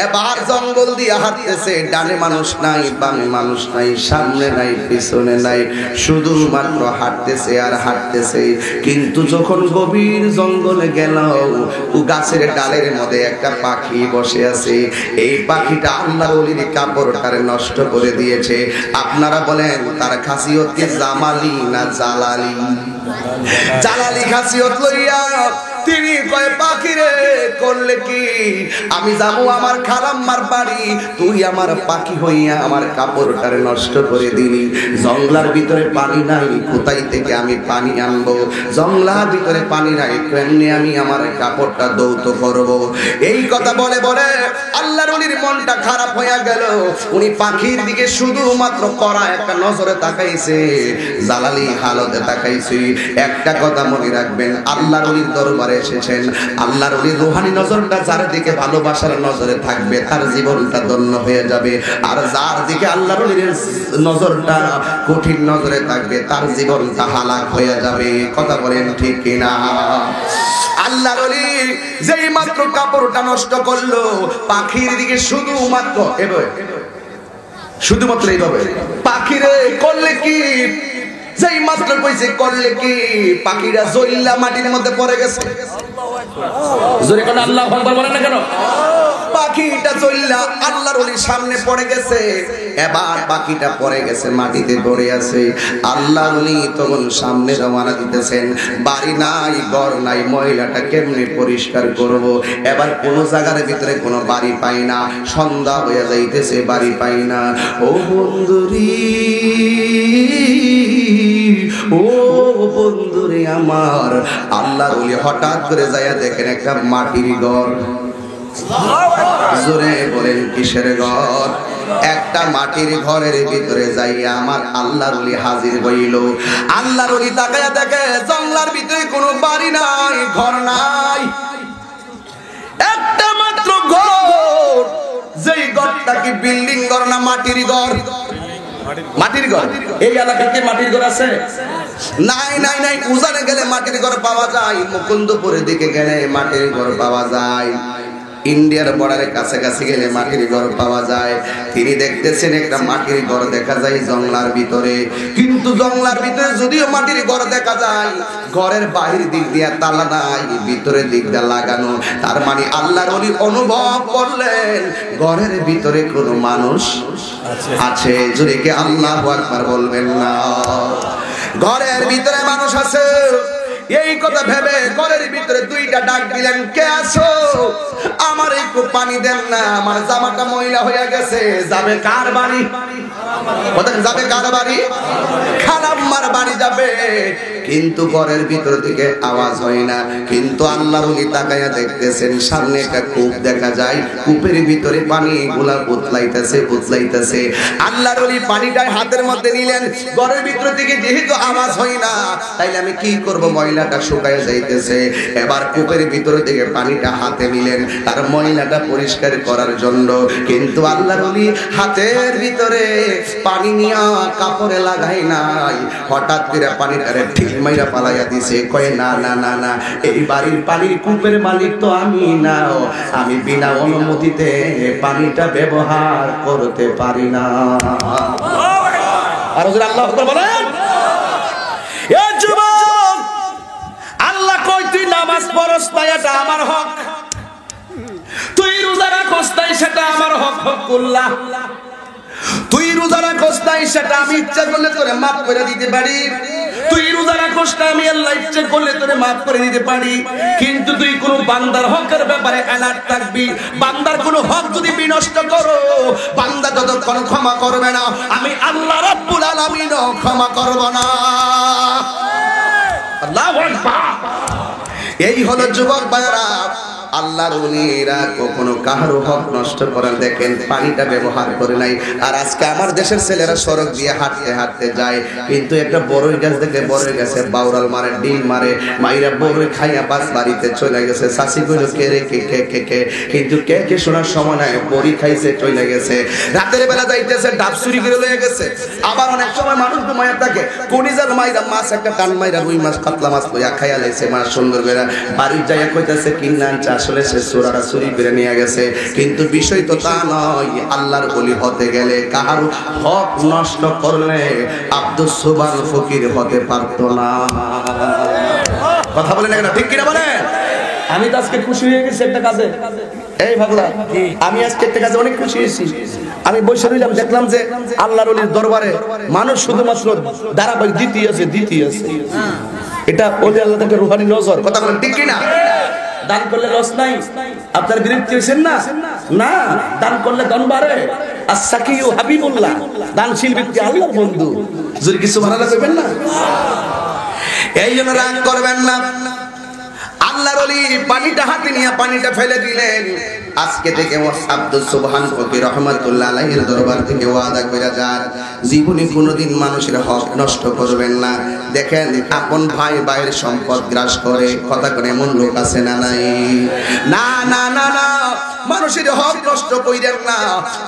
এবার জঙ্গল দিয়ে হাঁটতেছে, ডানে মানুষ নাই, বামে মানুষ নাই, সামনে নাই, পিছনে নাই, শুধুমাত্র হাঁটতেছে আর হাঁটতেছে। কিন্তু যখন গভীর জঙ্গলে গেল, ও গাছের ডালের মধ্যে একটা পাখি বসে আছে। এই পাখিটা আল্লাহর ওলির কাপড়টারে নষ্ট করে দিয়েছে। আপনারা বলেন তার খাসিয়ত কি জামালি না জালালি? জালালি খাসিয়ত লইয়া তিনি কয় পাখি রে করলে কি, আমি যাবো আমার খালাম্মার বাড়ি, তুই আমার পাখি হইয়া আমার কাপড়টারে নষ্ট করে দিলি। জংলার ভিতরে পানি নাই, কোথায় থেকে আমি পানি আনবো? জংলার ভিতরে পানি নাই, কেমনে আমি আমার কাপড়টা দৌত করব? এই কথা বলে বলে আল্লাহর ওলির মনটা খারাপ হয়ে গেল। উনি পাখির দিকে শুধুমাত্র কড়া একটা নজরে তাকাইছে, জালালি হালতে তাকাইছে। একটা কথা মনে রাখবেন, আল্লাহর ওলির দরবারে এসেছেন, আল্লাহর ওলির রূহানি নজরটা যার দিকে ভালোবাসার নজরে থাকবে তার জীবনটা ধন্য হয়ে যাবে। আর যার দিকে আল্লাহর ওলির নজরটা কঠিন নজরে থাকবে তার জীবনটা হালাক হয়ে যাবে। কথা বলেন ঠিক কিনা? আল্লাহর ওলি যেই মাত্র কাপড়টা নষ্ট করলো, পাখির দিকে শুধুমাত্র এইভাবে পাখিরে করলে কি, যেই মাত্র কইছে করলে কি, পাখিরা জইল্লা মাটির মধ্যে পড়ে গেছে। জোরে কোন আল্লাহু আকবার বলেন না কেন? পাখিটা চইল্লা আল্লাহর ওলির সামনে পড়ে গেছে। এবার পাখিটা পড়ে গেছে, মাটিতে পড়ে আছে। আল্লাহর ওলি তখন সামনে রওনা দিতেছেন, বাড়ি নাই ঘর নাই, ময়লাটা কেমনে পরিষ্কার করব? এবার কোন জায়গার ভিতরে কোনো বাড়ি পাই না, সন্ধ্যা হয়ে যাইতেছে, বাড়ি পাই না। ও বন্ধুরি, ও বন্ধুরে আমার, আল্লাহর ওলি হঠাৎ করে যাইয়া দেখেন একটা মাটির ঘর। জোরে বলেন কিসের ঘর? একটা মাটির ঘরের ভিতরে যাইয়া আমার আল্লাহর ওলি হাজির হইল। আল্লাহর ওলি তাকায়া দেখে জঙ্গলার ভিতরে কোনো বাড়ি নাই, ঘর নাই, একটা মাত্র ঘর। যেই ঘরটা কি বিল্ডিং ঘর না মাটির ঘর? মাটির ঘর। এই এলাকাতে মাটির ঘর আছে? নাই নাই নাই। উজানে গেলে মাটির ঘর পাওয়া যায়, মুকুন্দপুরের দিকে গেলে মাটির ঘর পাওয়া যায়, ইন্ডিয়ার বর্ডারের কাছাকাছি গেলে মাটির ঘর পাওয়া যায়। তিনি দেখতেছেন একটা মাটির ঘর দেখা যায় জঙ্গলার ভিতরে, কিন্তু জঙ্গলার ভিতরে যদিও মাটির ঘর দেখা যায়, ঘরের বাহির দিক দিয়া তালা নাই, ভিতরের দিক দিয়া লাগানো। তার মানে আল্লাহর ওলি অনুভব করলেন ঘরের ভিতরে কোনো মানুষ আছে। যদি কে আল্লাহু আকবার বলবেন না? ঘরের ভিতরে মানুষ আছে। এই কথা ভেবে ঘরের ভিতরে দুইটা ডাক দিলেন, কে আছো? আমার একটু পানি দেন না, আমার জামাটা ময়লা হয়ে গেছে। যাবে কার বাড়ি? যাবে কার বাড়ি? খালাম্মার বাড়ি যাবে। কিন্তু ঘরের ভিতর থেকে আওয়াজ হয় না। কিন্তু আল্লাহর ওলি তাকায়া দেখতেছেন সামনে একটা কূপ দেখা যায়, কূপের ভিতরে পানি গুলা বুতলাইতেছে বুতলাইতেছে। আল্লাহর ওলি পানিটা হাতের মধ্যে নিলেন, ঘরের ভিতর থেকে যেহেতু আওয়াজ হয় না, তাইলে আমি কি করব? ময়লাটা শুকায় যাইতেছে। এবার কূপের ভিতর থেকে পানিটা হাতে নিলেন আর ময়লাটা পরিষ্কার করার জন্য। কিন্তু আল্লাহর ওলি হাতের ভিতরে পানি নিয়া কাপড়ে লাগাই নাই, হঠাৎ করে পানিটারে ঠিক মাইরা পালাইয়া দিছে। কয় না না না না, এই বাড়ির পানির কূপের মালিক তো আমি না, আমি বিনা অনুমতিতে পানিটা ব্যবহার করতে পারি না। আর হুজুর আল্লাহু আকবার বলেন। এ যুবক, আল্লাহ কই তুই নামাজ পড়স না, এটা আমার হক। তুই রোজা রাখস না, সেটা আমার হক। হকুল্লাহ। তুই রোজা রাখস না, সেটা আমি ইচ্ছা করলে তোরে মাফ করে দিতে পারি। তুই রোজা রাখস না, আমি আল্লাহ ইচ্ছা করলে তোরে মাফ করে দিতে পারি। কিন্তু তুই কোন বান্দার হকের ব্যাপারে অ্যালার্ট থাকবি। বান্দার কোন হক যদি বিনষ্ট করো, বান্দা যতক্ষণ ক্ষমা করবে না, আমি আল্লাহ রাব্বুল আলামিনও ক্ষমা করব না। আল্লাহু আকবার। এই হলো যুবক ভাইরা, আল্লাহর ওলিরা কখনো কারো হক নষ্ট করেন। দেখেন পানিটা ব্যবহার করে নাই। আর আজকে আমার দেশের ছেলেরা সড়ক দিয়ে হাঁটতে হাঁটতে যায়, কিন্তু একটা বড়ই গাছ দেখে বড়ই গাছে বাউরাল মারে, ডিল মারে, মাইরা বড়ই খাইয়া বাস বাড়িতে চলে গেছে। শাশি কইল কে রে কে কে কে কে, কিন্তু কে কে শোনার সময় নাই, বড়ি খাইছে চলে গেছে। রাতের বেলা যাইতেছে, ডাব চুরি করে লয়ে গেছে। আবার অনেক সময় মানুষ ঘুমাইয়া থাকে, কনিজার মাইরা মাছ একটা টান মাইরা রুই মাছ কাতলা মাছ লইয়া খাইয়া লাইছে। মাছ সুন্দর করে বাড়ির যাইয়া কইতাছে কিনা চাষ আসলে সে চোরারা চুরি করে নিয়ে গেছে। কিন্তু বিষয় তো তা নয়। আল্লাহর ওলি হতে গেলে কারো হক নষ্ট করলে আব্দুস সুবহান ফকির হতে পারত না। কথা বলেন না, ঠিক কিনা বলেন? আমি তো আজকে খুশি হয়ে গেছি একটা কাজে। এই ভাগলা, আমি আজকে একটা কাজে অনেক খুশি হয়েছি। আমি বসে রইলাম, দেখলাম যে আল্লাহর ওলির দরবারে মানুষ শুধুমাত্র ধারাবাহিক দিতেই আছে। এটা ওলি আল্লাহ থেকে রুহানি নজর। কথা বলেন ঠিক কিনা? দান করলে লস নাই? আপনার বিরক্তি হয়েছেন না? না, দান করলে ধন বাড়ে। আস-সাকিউ হাবিবুল্লাহ, দানশীল ব্যক্তি আল্লাহর বন্ধু। যদি কিছু ভালো করবেন না, এই জন্য রাগ করবেন না। আল্লাহর ওলি পানিটা হাতে নিয়ে পানিটা ফেলে দিলেন। আজকে থেকে আব্দুল সুবহান ফকির রহমাতুল্লাহ আলাইহির দরবার থেকে ওয়াদা কইরা যান, জীবনে কোনোদিন মানুষের হক নষ্ট করবেন না। দেখেন, আপন ভাই ভাইয়ের সম্পদ গ্রাস করে, কথা করে এমন লোক আছে না নাই? না না না না, মানুষের হক নষ্ট কইরেন না।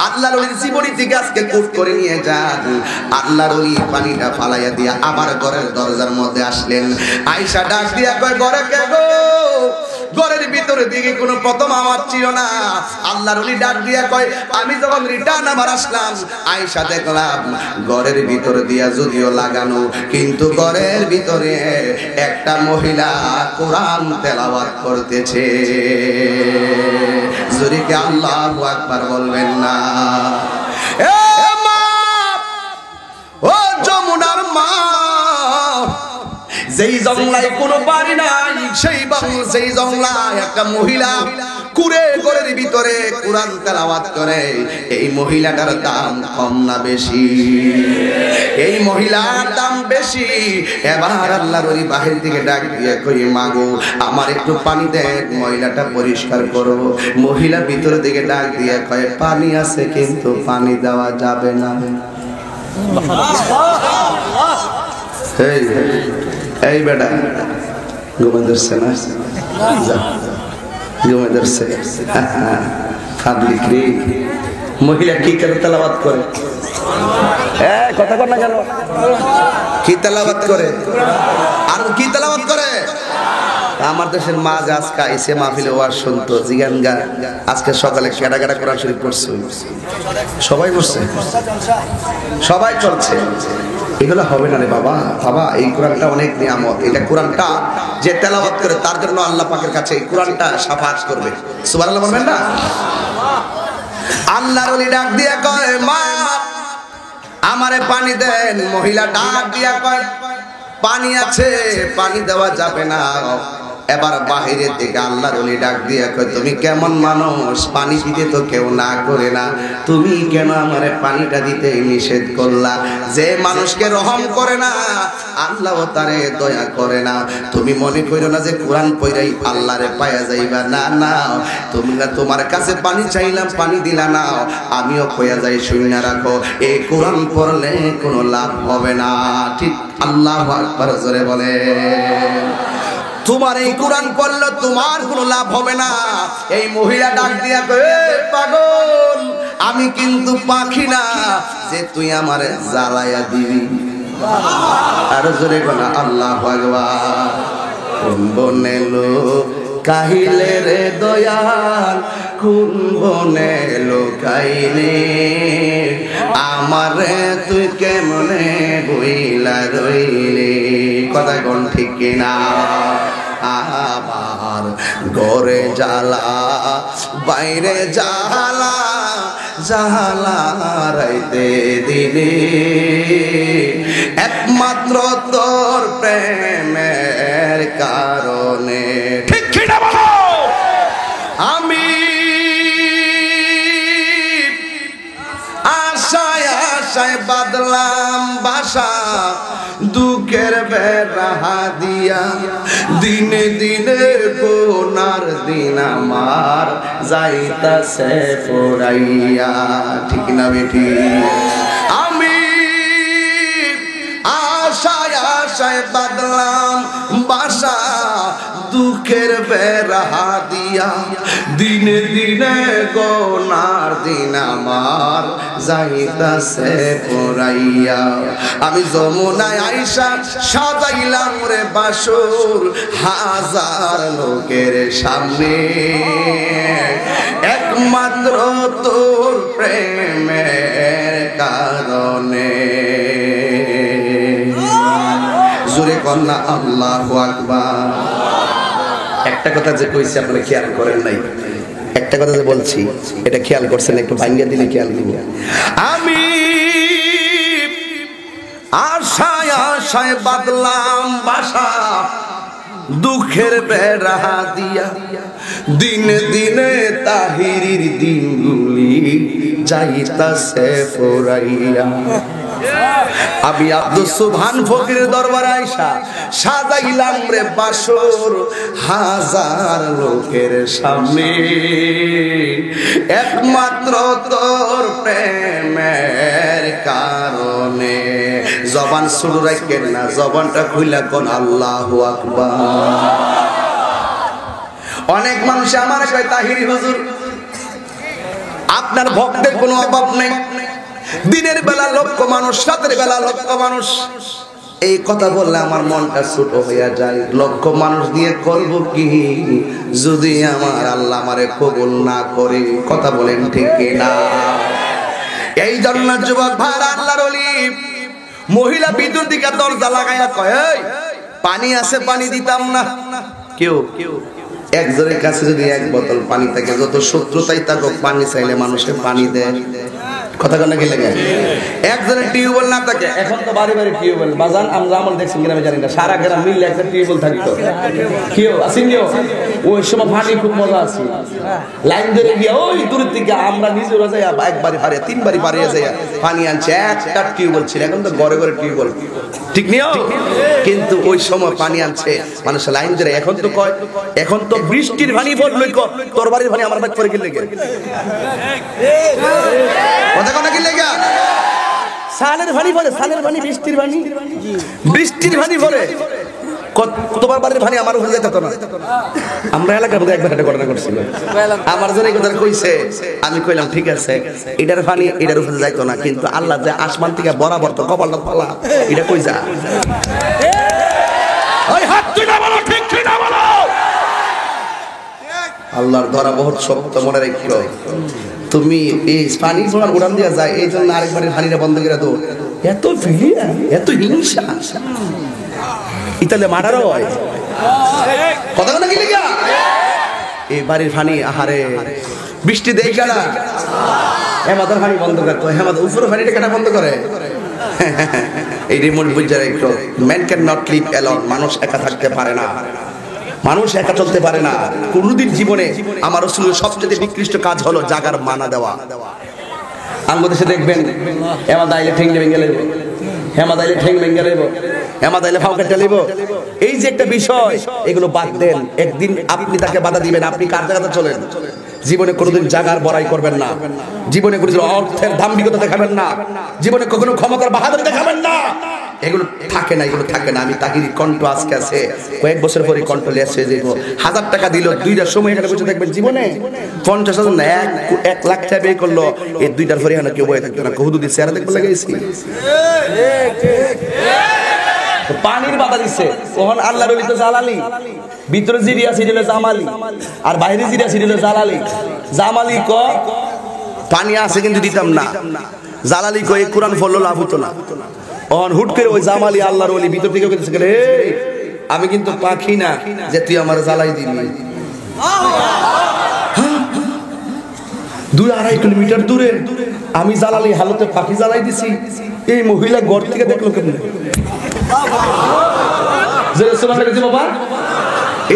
আল্লাহর ওলির জীবনী থেকে আজকে কোট করে নিয়ে যান। আল্লাহর ওলি পানিটা ফালাইয়া দিয়া আমার ঘরের দরজার মধ্যে আসলেন। আয়েশা ডাক দিয়া কয়, ঘরে কে গো? ঘরের ভিতরে দিকে কোনো প্রথম আওয়াজ ছিল না। আল্লাহর ওলি ডাক দিয়া কয়, আমি যখন রিটার্ন আবার আসলাম, আয়েশা দেখলাম ঘরের ভিতরে দিয়া যদিও লাগানো, কিন্তু ঘরের ভিতরে একটা মহিলা কোরআন তেলাওয়াত করতেছে। জোরে আল্লাহু আকবার বলবেন না? এ মা, ও যমুনার মা, যেই জংলায় কোনো বাড়ি নাই, সেই জংলায় একটা মহিলা কুরে ঘরের ভিতরে কোরআন তেলাওয়াত করে। এই মহিলাটার দাম কম না বেশি? এই মহিলার দাম বেশি। এবার আল্লাহর ওলি বাহির থেকে ডাক দিয়ে কই, মাগো আমার একটু পানি দেন, মহিলাটা পরিষ্কার করব। মহিলা ভিতর থেকে ডাক দিয়ে কয়, পানি আছে কিন্তু পানি দেওয়া যাবে না। এই বেটা ঘুমে ধরছে না? ঘুমে ধরছে। মহিলা কি করে তেলাওয়াত করে? কথা কর না কেন? কি তেলাওয়াত করে? আর কি তেলাওয়াত করে? আমার দেশের মা যে আজকে আইসে মাহফিলে ওয়াজ শুনতো, জিগান গা আজকে সকালে কেডা কেডা কোরআন শরীফ পড়ছে? সবাই পড়ছে, সবাই চলছে। এগুলো হবে না রে বাবা। বাবা, এই কোরআনটা অনেক নিয়ামত। এটা কোরআনটা যে তেলাওয়াত করে তার জন্য আল্লাহ পাকের কাছে এই কোরআনটা শাফাআত করবে। সুবহানাল্লাহ বলবেন না? আল্লাহর ওলি ডাক দিয়া কয়, মা আমারে পানি দেন। মহিলা ডাক দিয়া কয়, পানি আছে, পানি দেওয়া যাবে না। এবার বাহিরের দিকে আল্লাহর ওলি ডাক দিয়া কয়, তুমি কেমন মানুষ? পানি দিতে তো কেউ না করে না, তুমি কেন আমারে পানিটা দিতে নিষেধ করলা? যে মানুষকে রহম করে না আল্লাহ তারে দয়া করে না। তুমি মনে করো না যে কোরআন পড়াই আল্লাহরে পায়া যাইবা। না না, তুমি না, তোমার কাছে পানি চাইলাম, পানি দিলা না, আমিও কইয়া যাই, শুনে রাখো, এই কোরআন পড়লে কোনো লাভ হবে না। ঠিক আল্লাহু আকবার জোরে বলে। তোমার এই কোরআন পড়লে তোমার কোনো লাভ হবে না। এই মহিলা ডাক দিয়া কয়, পাগল, আমি কিন্তু পাখি না যে তুই আমারে জ্বালায়া দিবি। আর জোরে বলা আল্লাহু আকবার। কোন বনে কাহিলে রে দয়াল, কোন বনে কাইলে আমারে তুই কেমনে বইলা রইলে? কথা কোন ঠিক কিনা? আমার ঘরে জ্বালা, বাইরে জ্বালা, জ্বালা রাইতে দিনে, একমাত্র তোর প্রেমের কারণে। ঠিক কিনা বলো? আমি আশায় আশায় বাদলাম বাসা, দুঃখের বেড়া দিয়া, দিনে দিনে কোনার দিন আমার যাইতাছে পড়াইয়া। ঠিক না বেটি? আমি আশায় আশায় বাদলাম বাসা, দুঃখের বেড়া দিয়া, দিনে দিনে কোনার দিন আমার যাইতাছে পড়াইয়া। আমি যমুনায় আইসা সাজাইলাম রে বাসর, হাজার লোকের সামনে, একমাত্র তোর প্রেমের কারণে। জোরে কন্যা আল্লাহু আকবার। একটা কথা যে কইছি আপনারা খেয়াল করেন নাই, একটা কথা যে বলছি এটা খেয়াল করছেন, একটু ভাঙ্গিয়ে দিলে খেয়াল দিব। আমি আশায় আশায় বাদলাম বাসা, দুঃখের বেড়া দিয়া দিনে দিনে তাহিরির দিনগুলি যাইতাছে ফুরাইয়া। আমি আব্দুল সুবহান ফকিরের দরবারে আইসা সাজাইলাম রে বাসর হাজার লোকের সামনে, একমাত্র তোর প্রেমের কারণে। জবান শুরু রাখেন না, জবানটা খুইলা কোন আল্লাহু আকবার। অনেক মানুষ আমার কয় তাহিরি হুজুর আপনার ভক্তের কোনো অভাব নেই, দিনের বেলা লক্ষ মানুষ, রাতের বেলা লক্ষ মানুষ। এই কথা বললে আমার মনটা ছোট হইয়া যায়। লক্ষ মানুষ দিয়ে করব কি যদি আমার আল্লাহ আমারে কবুল না করে? কথা বলেন ঠিক না? এই জন্য যুবক ভাইরা, আল্লাহর ওলি মহিলা ভিতর দিকে দরজা লাগাইয়া কয়, এই পানি আছে, পানি দিতাম না। কেউ একজনের কাছে যদি এক বোতল পানি থাকে, যত শত্রুতাই থাকুক, পানি চাইলে মানুষের পানি দেয়। কথা কেন কি লাগে? একজনের টিউবওয়েল না থাকে, এখন তো বাড়ি বাড়ি টিউবওয়েল বাজান। আমরা আমল দেখছি গ্রামে, জানি না, সারা গ্রাম মিললে একটা টিউবওয়েল থাকতো। কেউ আসেন, ওই সময় পানি খুব মজা আছে। লাইন ধরে গিয়ে ওই দূর থেকে আমরা নিজেরা যাই, একবারই পারে, তিনবারই পারিয়ে যাই পানি আনছে। একটা টিউবওয়েল ছিল, এখন তো ঘরে ঘরে টিউবওয়েল, ঠিক নিও। কিন্তু ওই সময় পানি আনছে মানুষ লাইন ধরে। এখন তো কয়, এখন তো বৃষ্টির পানি পড়লো, তোর বাড়ির পানি আমার বাড়ি করে গেলে কথা কোন কি লেগা? সালের পানি পড়ে, সালের পানি, বৃষ্টির পানি, বৃষ্টির পানি পড়ে। তোমার বাড়ির পানি আমার উপরে যেত না। আমরা এলাকার মধ্যে একবার একটা ঘটনা করছিল, আমার জন্য এই কথা কইছে। আমি কইলাম ঠিক আছে, এটার পানি এটার উপরে যাইতো না, কিন্তু আল্লাহ যে আসমান থেকে বরাবর তো কপালটা পালা, এটা কই যা? ওই হাত তুই না বলো, ঠিক তুই না বলো। আল্লাহর ধরা বহুত শক্ত, মনে রাখো। তুমি এই পানি পড়ার উড়ান দিয়া যায়, এই জন্য আরেকবারের পানিটা বন্ধ করে দাও। এত ফিলিয়া, এত হিংসা, ইতালে মার্ডার হয়। কথা কথা কি লেগা? এই বাড়ির পানি আহারে বৃষ্টি দেয় কারা? হেমাদার পানি বন্ধ করতো, হেমাদার উপরে পানিটা কেটা বন্ধ করে? এই রিমোট বুঝার একটু, man can not live alone. মানুষ একা থাকতে পারে না, মানুষ একা চলতে পারে না কোনদিন জীবনে। আমার রাসূলের সবচেয়ে নিকৃষ্ট কাজ হলো জাগার মানা দেওয়া। বাংলাদেশে দেখবেন হেমাদাইলে ঠেং ভেঙে লইব, হেমাদাইলে ঠেং ভেঙে লইব, হেমাদাইলে ফাও কেটে লইব। এই যে একটা বিষয়, এগুলো বাদ দেন। একদিন আপনি তাকে বাধা দিবেন, আপনি কার জায়গাতে চলেন। জীবনে কোনোদিন জাগার বড়াই করবেন না, জীবনে কোনোদিন অর্থের দাম্ভিকতা দেখাবেন না, জীবনে কখনো ক্ষমতার বাহাদুরি দেখাবেন না। এগুলো থাকে না, এগুলো থাকে না। আমি তাহিরি কণ্ঠ আজকে আছে, কয়েক বছর পরে কণ্ঠ লেস হয়ে যাবো। 1000 টাকা দিল, 2টার সময় এখানে বসে দেখবেন জীবনে 50,000 না 1 লাখ টাকা ব্যয় করলো, এই 2টার পরে এখানে কেউ বয়ে থাকতো না। হুদুদি চেহারা দেখতে লাগাইছি, পানির বাধা দিচ্ছে। তখন আল্লাহর ওলি তো জালালি, ভিতরে জিরিয়া ছিল জামালি, আর বাইরে জিরিয়া ছিল জালালি। জামালি ক পানি আছে কিন্তু দিতাম না, জালালি ক এই কোরআন পড়লো লাভ হতো না। অন হুট করে ওই জামালি আল্লাহর ওলি ভিতর থেকে কইতেছে, এই আমি কিন্তু পাখি না যে তুই আমার জ্বালাই দিবি। 2-2.5 কিলোমিটার দূরে আমি জালালি হালতে পাখি জ্বালাই দিছি। এই মহিলা ঘর থেকে দেখলো কেমন? বাবা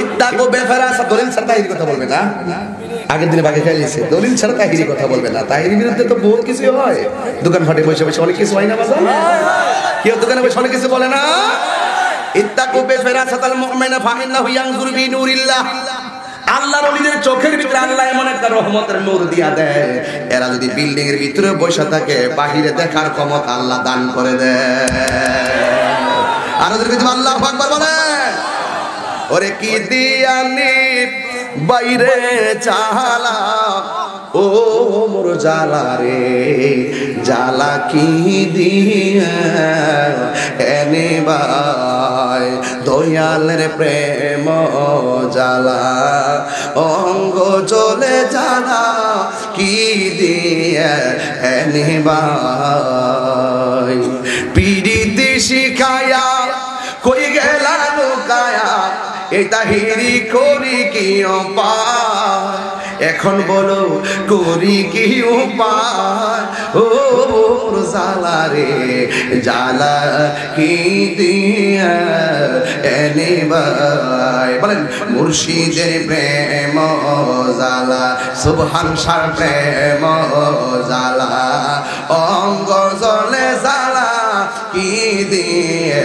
ইত্তাকু বেফারাসা, দলিল ছাড়া তাহিরি কথা বলবে না। আগের দিনে বাকি খাইছে, দলিল ছাড়া তাহিরি কথা বলবে না। তাহিরির বিরুদ্ধে তো বহুত কিছু হয়। দোকান ফাটে বসে বসে অনেক কিছু হয় না বাজার? কেউ দোকানে বসে অনেক কিছু বলে না? ইত্তাকু বেফারাসাতাল মুমিনা ফাইন্নাহু ইয়ানজুরু বিনুরিল্লাহ। আল্লাহর ওলিদের চোখের ভিতরে আল্লাহ এমন একটা রহমতের নূর দিয়া দেয়, এরা যদি বিল্ডিং এর ভিতরে বসে থাকে, বাহিরে দেখার ক্ষমতা আল্লাহ দান করে দেয়। আর ওদের ভিতরে আল্লাহু আকবার বলে, ওরে কি দিয়ানি বাইরে চালা, ও মোর জালা রে জালা কি দিয়া এনে বাই, দয়ালের প্রেম জালা অঙ্গ চলে জালা কি দিয়া এনে বাই। পিড়িতে শিখায়া কই গেলা লুকায়া, এই তাহিরি করি কি পায়, এখন বলো করি কি উপায় ও জালা রে জালা কি দিয়া এনে ভাই বলেন মুর্শিদের প্রেম জালা সুবহান শাহ প্রেম জালা অঙ্গ জলে জালা কি দিয়ে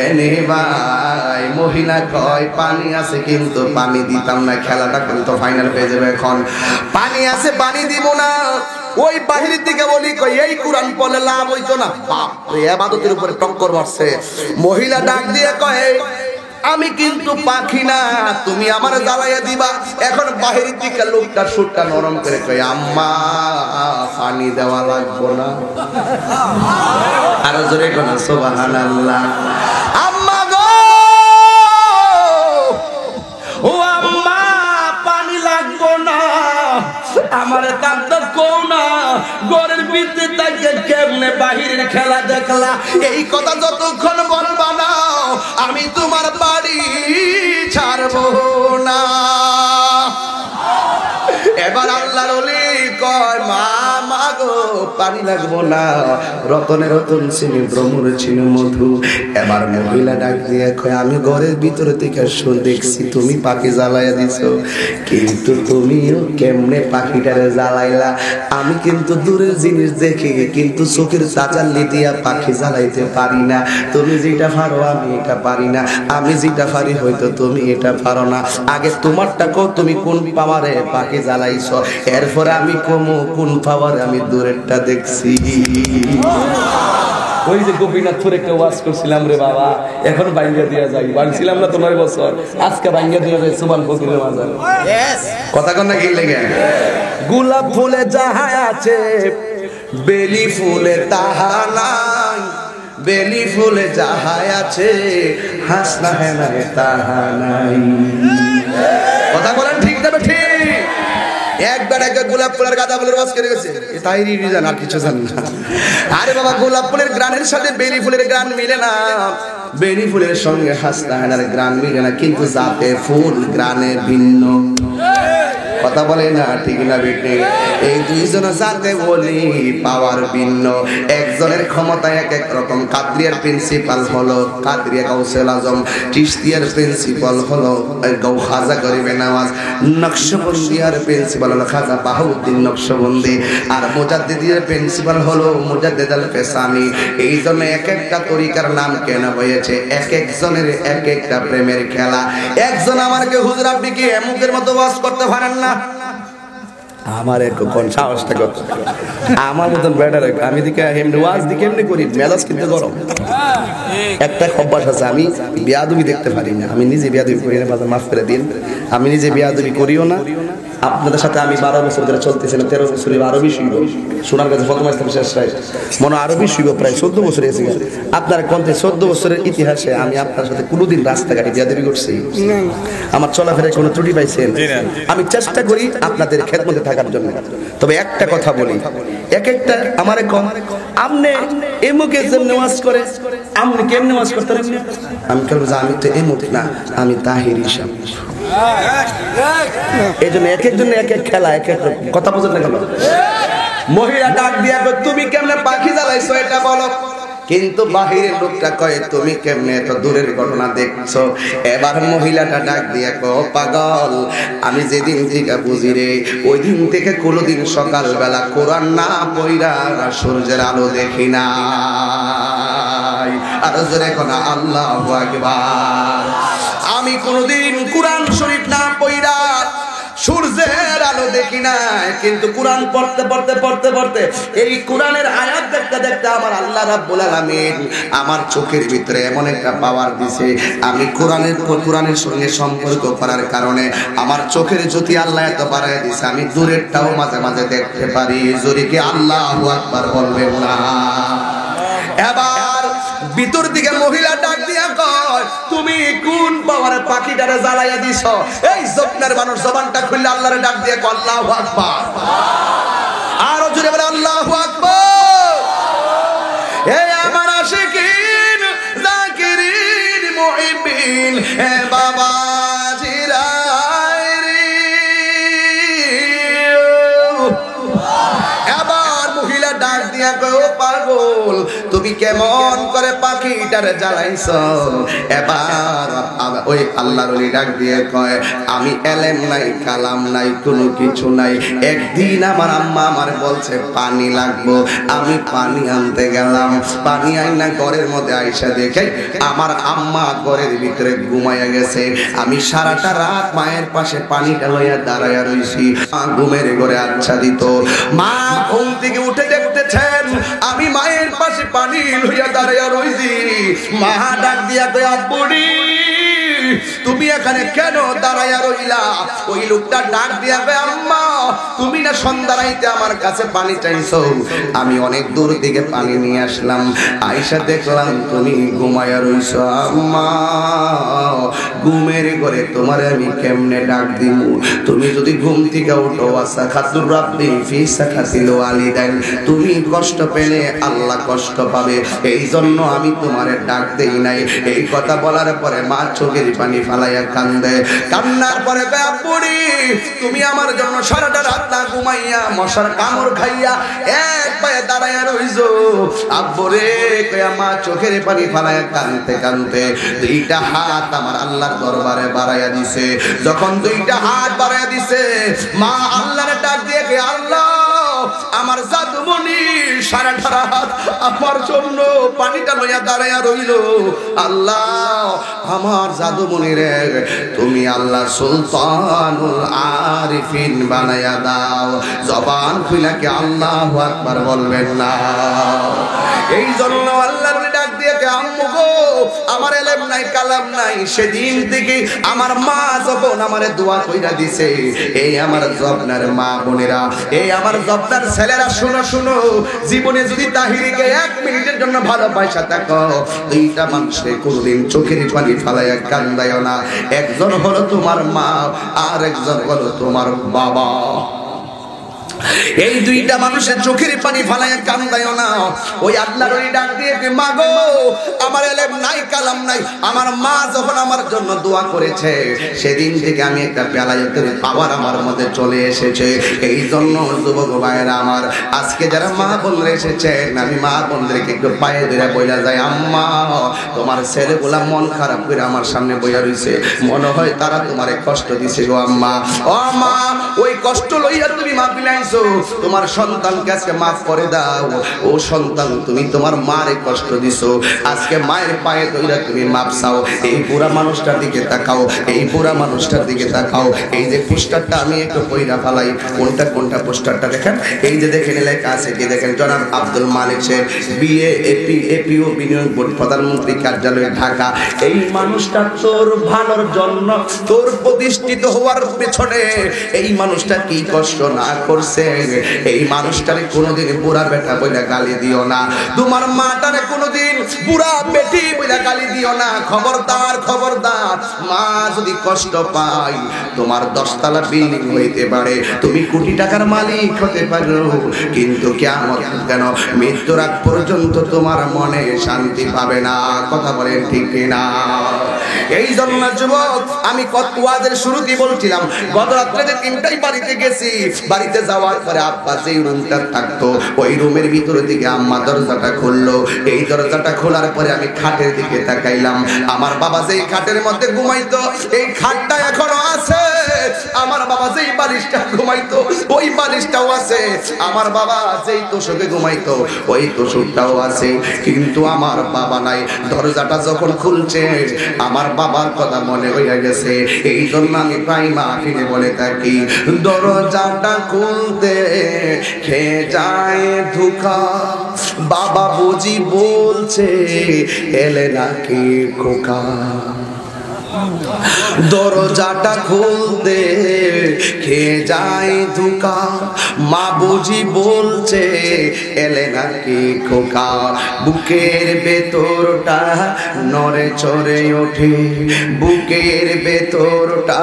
এনে ভাই মহিলা কয় পানি আছে কিন্তু পানি দিতাম না খেলাটা কিন্তু ফাইনাল হয়ে যাবে এখন পানি আছে পানি দিব না ওই বাহিরের দিকে বলি কই এই কোরআন পড়লে লাভ হইতো না বাপ রে ইবাদতের উপরে টক্কর মারছে মহিলা ডাক দিয়ে কয় আমি কিন্তু পাখি না তুমি আমার জ্বালাইয়া দিবা এখন বাহিরের দিকে লোকটা সুরটা নরম করে কয় আম্মা পানি দেওয়া লাগবো না আরো জোরে কোন সুবহানাল্লাহ আম্মা গো ও আম্মা পানি লাগবো না আমার কান্দা কও না ঘরের ভিতরে থেকে কেমনে বাহিরের খেলা দেখলা এই কথা যতক্ষণ বলবা না আমি তোমার বাড়ি ছাড়বো না এবার আল্লাহর ওলি কয় মা মা গো পানি লাগবো না রতনে রতন চিনি ভ্রমর চিনি মধু এবার মহিলা ডাক দিয়ে কয় আমি ঘরের ভিতরে থেকে শুন দেখছি তুমি পাখি জ্বালাইয়া দিছো কিন্তু তুমিও কেমনে পাখিটারে জ্বালাইলা আমি কিন্তু দূরের জিনিস দেখি কিন্তু চোখের চাচাল্লি দিয়া পাখি জ্বালাইতে পারি না তুমি যেটা পারো আমি এটা পারি না আমি যেটা পারি হয়তো তুমি এটা পারো না আগে তোমারটা কো তুমি কোন পাওয়ারে পাখি জ্বালাইছো এরপরে আমি কমো কোন পাওয়ারে আমি দূরেরটা দেখছি ওই যে গোপীনাথপুরে একটা ওয়াজ করছিলাম রে বাবা এখন বাইঙ্গা দিয়া যাই বানছিলাম না তোমার বছর আজকে বাইঙ্গা দিয়া যাই সুবহান ফকিরের মাজার কথা কোন না কি লেগে গোলাপ ফুলে যাহা আছে বেলি ফুলে তাহা নাই বেলি ফুলে যাহা আছে হাসনা হ্যাঁ না তাহা নাই কথা বলেন ঠিক না ঠিক একবার একবার গোলাপ ফুলের গাঁদা ফুলের ওয়াজ করে গেছে তাই রিজন আর কিছু জানি না আরে বাবা গোলাপ ফুলের গ্রানের সাথে বেলি ফুলের গ্রান মিলে না বেলি ফুলের সঙ্গে হাসনা হ্যাঁ গ্রান মিলে না কিন্তু জাতে ফুল গ্রানে ভিন্ন কথা বলে না ঠিক না বেটে এই দুইজন জাতে বলি পাওয়ার ভিন্ন একজনের ক্ষমতা এক এক রকম কাদরিয়ার প্রিন্সিপাল হলো কাদরিয়া গাউসুল আজম চিশতিয়ার প্রিন্সিপাল হলো গৌ খাজা গরিবে নওয়াজ নকশবন্দিয়ার প্রিন্সিপাল হলো খাজা বাহাউদ্দিন নকশবন্দি আর মুজাদ্দিদের প্রিন্সিপাল হলো মুজাদ্দিদ আল ফেসানি এই জন্য এক একটা তরিকার নাম কেন হয়েছে এক একজনের এক একটা প্রেমের খেলা একজন আমাকে হুজুর আপনি কি এমুকের মতো ওয়াজ করতে পারেন না আমার কোন সাহসটা কত আমার মতন বেটার আমি দিকে এমনি ওয়াজ দিকে এমনি করি মেজাজ কিন্তু গরম একটা অভ্যাস আছে আমি বিয়াদবি দেখতে পারি না আমি নিজে বিয়াদবি করি না বাজার মাফ করে দিন আমি নিজে বিয়াদবি করিও না আপনাদের সাথে আমি 12 বছর ধরে চলতেছি না 13 বছর আরো বেশি শোনার কাছে ফতমা ইসলাম শেষ রায় মনে আরো বেশি প্রায় 14 বছর এসে গেছে আপনার কোনতে 14 বছরের ইতিহাসে আমি আপনার সাথে কোনোদিন রাস্তাঘাটে বিয়াদবি করছি আমার চলাফেরায় কোনো ত্রুটি পাইছেন আমি চেষ্টা করি আপনাদের খেদমতে থাকার জন্য তবে একটা কথা বলি এক একটা আমার কম আপনি এমুকে যেমন ওয়াজ করে আপনি কেমনে ওয়াজ করতে পারেন আমি বলবো যে আমি তো এমুক না আমি তাহির হিসাব এই জন্য এক একজন এক এক খেলা এক এক কথা বোঝেন না কেন মহিলা ডাক দিয়া তুমি কেমনে পাখি জ্বালাইছো এটা বলো কিন্তু বাহিরের লোকটা কয় তুমি কেমনে এত দূরের ঘটনা দেখছো এবার মহিলাটা ডাক দিয়া কয় পাগল আমি যেদিন থেকে বুঝি রে ওই দিন থেকে কোনোদিন সকালবেলা কোরআন না পড়া সূর্যের আলো দেখি না আর জোরে কোনা আল্লাহু আকবার আমি কোনোদিন কোরআন শরীফ না পড়া সূর্যের আলো দেখি না কিন্তু কোরআন পড়তে পড়তে পড়তে পড়তে এই কোরআনের আয়াত দেখতে দেখতে আমার আল্লাহ রাব্বুল আলামিন আমার চোখের ভিতরে এমন একটা পাওয়ার দিয়েছে আমি কোরআনের সঙ্গে সম্পর্ক করার কারণে আমার চোখের জ্যোতি আল্লাহ এত বাড়ায় দিয়েছে আমি দূরেরটাও মাঝে মাঝে দেখতে পারি জোরে কি আল্লাহু আকবার বলবেন না এবার ভিতর দিকে মহিলা ডাক দিয়া কয় তুমি কোন পাওয়ারে পাখিটারে জ্বালাইয়া দিছো এই জবনার মানুষ জবানটা খুললে আল্লাহরে ডাক দিয়ে কয় আল্লাহু আকবার আরো জোরে বলে আল্লাহু আকবার এই আমার আশিকিন জাকিরিন মুহিবিন এ বাবা জিরাইরি এবার মহিলা ডাক দিয়া কয় ও পাগল তুমি কেমন করে পাখিটারে জ্বালাইছো এবার ওই আল্লাহর ওলি ডাক দিয়ে কয় আমি এলেম নাই কালাম নাই কোনো কিছু নাই একদিন আমার আম্মা আমার বলছে পানি লাগবো আমি পানি আনতে গেলাম পানি আইনা ঘরের মধ্যে আইসা দেখে আমার আম্মা ঘরের ভিতরে ঘুমাইয়া গেছে আমি সারাটা রাত মায়ের পাশে পানিটা লইয়া দাঁড়াইয়া রইছি ঘুমের ঘরে আচ্ছাদিত মা ঘুম থেকে উঠে দেখতেছেন আমি মায়ের পাশে পানি লইয়া দাঁড়াইয়া রইছি মা ডাক দিয়া কয় আব্বুড়ি তুমি এখানে কেন দাঁড়াইয়া রইলা ওই লোকটা ডাক দিয়া কয় আম্মা তুমি না সন্ধ্যা রাইতে আমার কাছে পানি চাইছো আমি অনেক দূর থেকে পানি নিয়ে আসলাম আইসা দেখলাম তুমি ঘুমাইয়া রইছো আম্মা ঘুমের ঘরে তোমারে আমি কেমনে ডাক দিমু তুমি যদি ঘুম থেকে উঠো আসা খাতুর রাব্বি ফি সাখাতিল ওয়ালিদাইন তুমি কষ্ট পেলে আল্লাহ কষ্ট পাবে এই জন্য আমি তোমারে ডাক দেই নাই এই কথা বলার পরে মা চোখের পানি ফালাইয়া কান্দে কান্নার পরে কয় আব্বুড়ি তুমি আমার জন্য সারাটা রাত না ঘুমাইয়া মশার কামড় খাইয়া এক পায়ে দাঁড়াইয়া রইছো আব্বুরে কয় মা চোখের পানি ফালাইয়া কান্দতে কান্দতে দুইটা হাত আমার আল্লাহর দরবারে বাড়াইয়া দিছে যখন দুইটা হাত বাড়াইয়া দিছে মা আল্লাহরে ডাক দিয়ে কয় আল্লাহ আমার জাদুমণি সারাটা রাত আমার জন্য পানিটা লইয়া দাঁড়াইয়া রইল আল্লাহ আমার জাদুমণি রে তুমি আল্লাহ সুলতানুল আরিফিন বানাইয়া দাও জবান খুইলা কি আল্লাহু আকবার বলবেন না এই জন্য আল্লাহর ডাক দিয়ে কে আম্মু গো আমার এলেম নাই কালাম নাই সেদিন থেকে আমার মা যখন আমারে দোয়া কইরা দিছে এই আমার জবনার মা বোনেরা এই আমার জবনার ছেলেরা শুনো শুনো জীবনে যদি তাহিরিকে 1 মিনিটের জন্য ভালোবাসা থাকো দুইটা মানুষে কোনদিন চোখের পানি ফালাইয়া কান্দায়ও না একজন হলো তোমার মা আর একজন হলো তোমার বাবা এই দুইটা মানুষের চোখের পানি ফালাইয়া কান্দায়ও না ওই আল্লাহর ওই ডাক দিয়ে মা গো আমার এলেম নাই কালাম নাই আমার মা যখন আমার জন্য দোয়া করেছে সেদিন থেকে আমি একটা পেলায়তের পাওয়ার আমার মধ্যে চলে এসেছে এই জন্য যুবক ভাইয়েরা আমার আজকে যারা মা বোনরা এসেছেন আমি মা বোনদেরকে একটু পায়ে ধরে বইলা যাই আম্মা তোমার ছেলেগুলা মন খারাপ করে আমার সামনে বইয়া রইছে মনে হয় তারা তোমারে কষ্ট দিছে গো আম্মা ও মা ওই কষ্ট লইয়া তুমি মা বিলাইছো তোমার সন্তানকে আজকে মাফ করে দাও ও সন্তান তুমি তোমার মারে কষ্ট দিছো আজকে মায়ের পায়ে ধইরা তুমি মাপ চাও এই পুরা মানুষটার দিকে তাকাও এই পুরা মানুষটার দিকে তাকাও এই যে পোস্টারটা আমি একটু কইরা ফালাই কোনটা কোনটা পোস্টারটা দেখেন এই যে দেখেন লেখা আছে কি দেখেন জনাব আব্দুল মালিক সাহেব বিএ এপিও বিনিয়োগ বোর্ড প্রধানমন্ত্রী কার্যালয় ঢাকা এই মানুষটা তোর ভালোর জন্য তোর প্রতিষ্ঠিত হওয়ার পেছনে এই মানুষটা কি কষ্ট না করছে এই মানুষটারে কোনোদিন বুড়া বেটা বইলা গালি দিও না তোমার মাটারে কোনোদিন বুড়া বেটি বইলা গালি দিও না খবরদার খবরদার মা যদি কষ্ট পায় তোমার 10 তলা বিল্ডিং হইতে পারে তুমি কোটি টাকার মালিক হতে পারো কিন্তু কিয়ামত কেন মৃত্যুর আগ পর্যন্ত তোমার মনে শান্তি পাবে না কথা বলেন ঠিক না এই জন্য যুবক আমি ওয়াজের শুরুতেই বলছিলাম গত রাতে যে 3টায় বাড়িতে গেছি বাড়িতে যাওয়ার পরে আব্বা যেই রুমটা থাকতো ওই রুমের ভিতর থেকে আম্মা দরজাটা খুললো এই দরজাটা খোলার পরে আমি খাটের দিকে তাকাইলাম আমার বাবা যেই খাটের মধ্যে ঘুমাইতো এই খাটটা এখনো আছে আমার বাবা যেই বালিশটা ঘুমাইতো ওই বালিশটাও আছে আমার বাবা যেই তোষকে ঘুমাইতো ওই তোষকটাও আছে কিন্তু আমার বাবা নাই দরজাটা যখন খুলছে আমার বাবার কথা মনে হইয়া গেছে এই জন্য আমি প্রায় মাহফিলে বলে থাকি দরজাটা খুলতে খেয়ে যায় ধোঁকা বাবা বুঝি বলছে এলে নাকি খোকা দরজাটা খুলতে খেয়ে যায় ধোঁকা মা বুঝি বলছে এলে নাকি খোকা বুকের ভেতরটা নড়ে চড়ে ওঠে বুকের ভেতরটা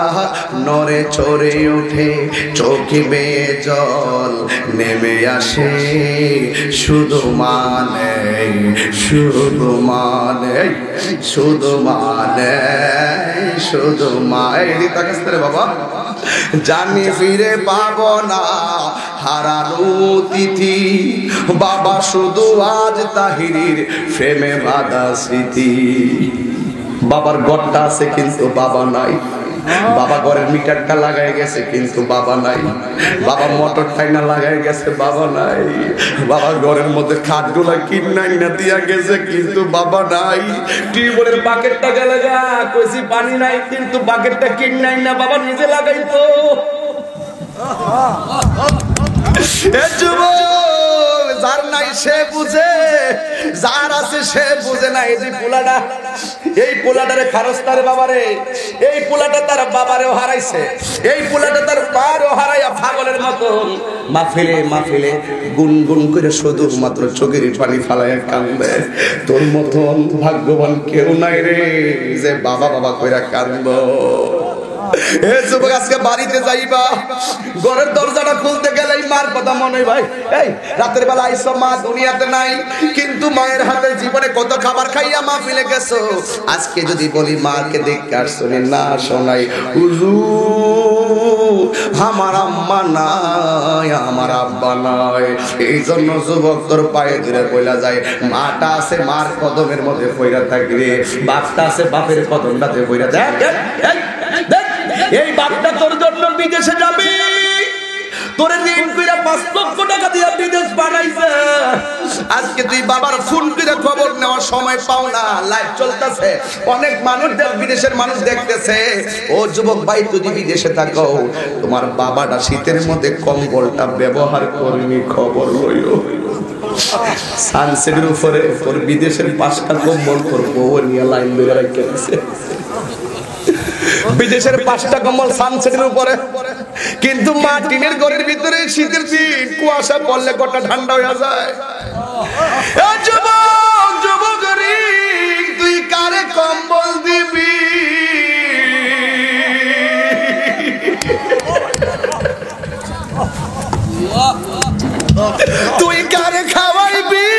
নড়ে চড়ে ওঠে চোখে বেয়ে জল নেমে আসে শুধু মানে শুধু মানে শুধু মানে শুধু মায়ের বাবা জানি ফিরে পাবো না হারানো তিথি বাবা শুধু আজ তাহিরির প্রেমে বাঁধা স্মৃতি বাবার ঘরটা আছে কিন্তু বাবা নাই বাবা ঘরের মিটারটা লাগাই গেছে কিন্তু বাবা নাই বাবা মোটর টাইনা লাগাই গেছে বাবা নাই বাবা ঘরের মধ্যে খাটগুলা কিনাই না দিয়া গেছে কিন্তু বাবা নাই টিউবওয়েলের বাকেটটা গেলে গা কইছি পানি নাই কিন্তু বাকেটটা কিনাই না বাবা নিজে লাগাইতো যার নাই সে বুঝে যার আছে সে বুঝে না এই পোলাটারে খারস্তারে বাবারে এই পোলাটা তার বাবারেও হারাইছে এই পোলাটা তার পারও হারাইয়া পাগলের মতন মাহফিলে গুনগুন করে শুধু মাত্র চোখের পানি ফালাইয়া কান্দে তোর মতন ভাগ্যবান কেউ নাই রে যে বাবা বাবা কইরা কান্দবো আজকে বাড়িতে যাইবা ঘরের দরজাটা খুলতে গেলেই মার কথা মনে ভাই এই রাতের বেলা আইসো মা দুনিয়াতে নাই কিন্তু মায়ের হাতে জীবনে কত খাবার খাইয়া মা ফেলে গেছো আজকে যদি বলি মাকে দেখতে আসছো না শোনাই হুজুর আমার আম্মা নাই আমার আব্বা নাই এই জন্য যুবক তোর পায়ে ধরে বইলা যায় মাটা আছে মার কদমের মধ্যে পইরা থাকবে বাপটা আছে বাপের কদমটাতে পইরা দেখ এই বাপটা তোর জন্য বিদেশে যাবে তোরে ঋণ কইরা 5 লক্ষ টাকা দিয়া বিদেশ বানাইছে আজকে তুই বাবার ফোন করে খবর নেওয়ার সময় পাও না লাইভ চলতেছে অনেক মানুষ বিদেশের মানুষ দেখতেছে ও যুবক ভাই তুই বিদেশে থাকো তোমার বাবাটা শীতের মধ্যে কম্বলটা ব্যবহার করেনি খবর লইও সানসেটের উপরে তোর বিদেশের 5টা কম্বল করবো নিয়ে লাইন ধরে রাখছে বিদেশের 5টা কম্বল সানসেটের উপরে কিন্তু মাটিনের ঘরের ভিতরে শীতের দিন কুয়াশা পড়লে গোটা ঠান্ডা হয়ে যায় যুবক যুবক তুই কারে কম্বল দিবি তুই কারে খাওয়াইবি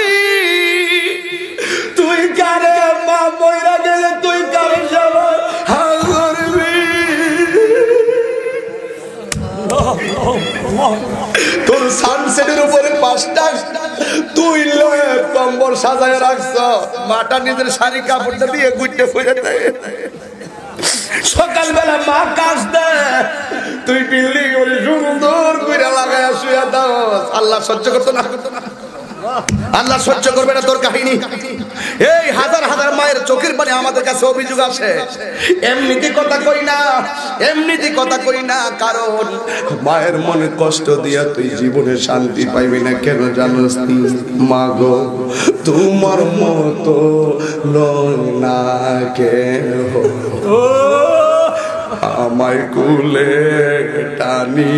তুই কারে মা মইরা গেলে তুই কারে তোর সানসেটের উপরে 5টা তুই লয়ে কম্বল সাজায় রাখছ মাটা নিজের শাড়ি কাপড়টা দিয়ে গুইটে ফিরে দেয় সকালবেলা মা কাজ দেয় তুই বিল্ডিং ওই সুন্দর করে লাগায় শুয়ে দাও আল্লাহ সহ্য করতো না আল্লাহ সহ্য করবে না তোর কাহিনী এই হাজার হাজার মায়ের চোখের পানি আমাদের কাছে অভিযোগ আসে এমনিতে কথা কই না কারণ মায়ের মনে কষ্ট দিয়া তুই জীবনে শান্তি পাইবি না কেন জানোস মা গো তোমার মতো নয় না কেহ আমায় কুলে টানি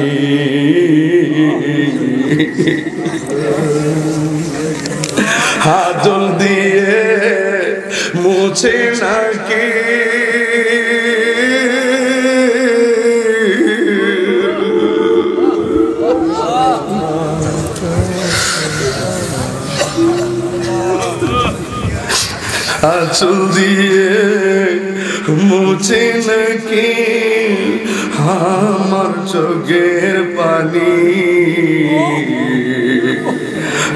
হাজল দিয়ে মুছে নাকি হাজল দিয়ে মুছে নাকি আমার চোখের পানি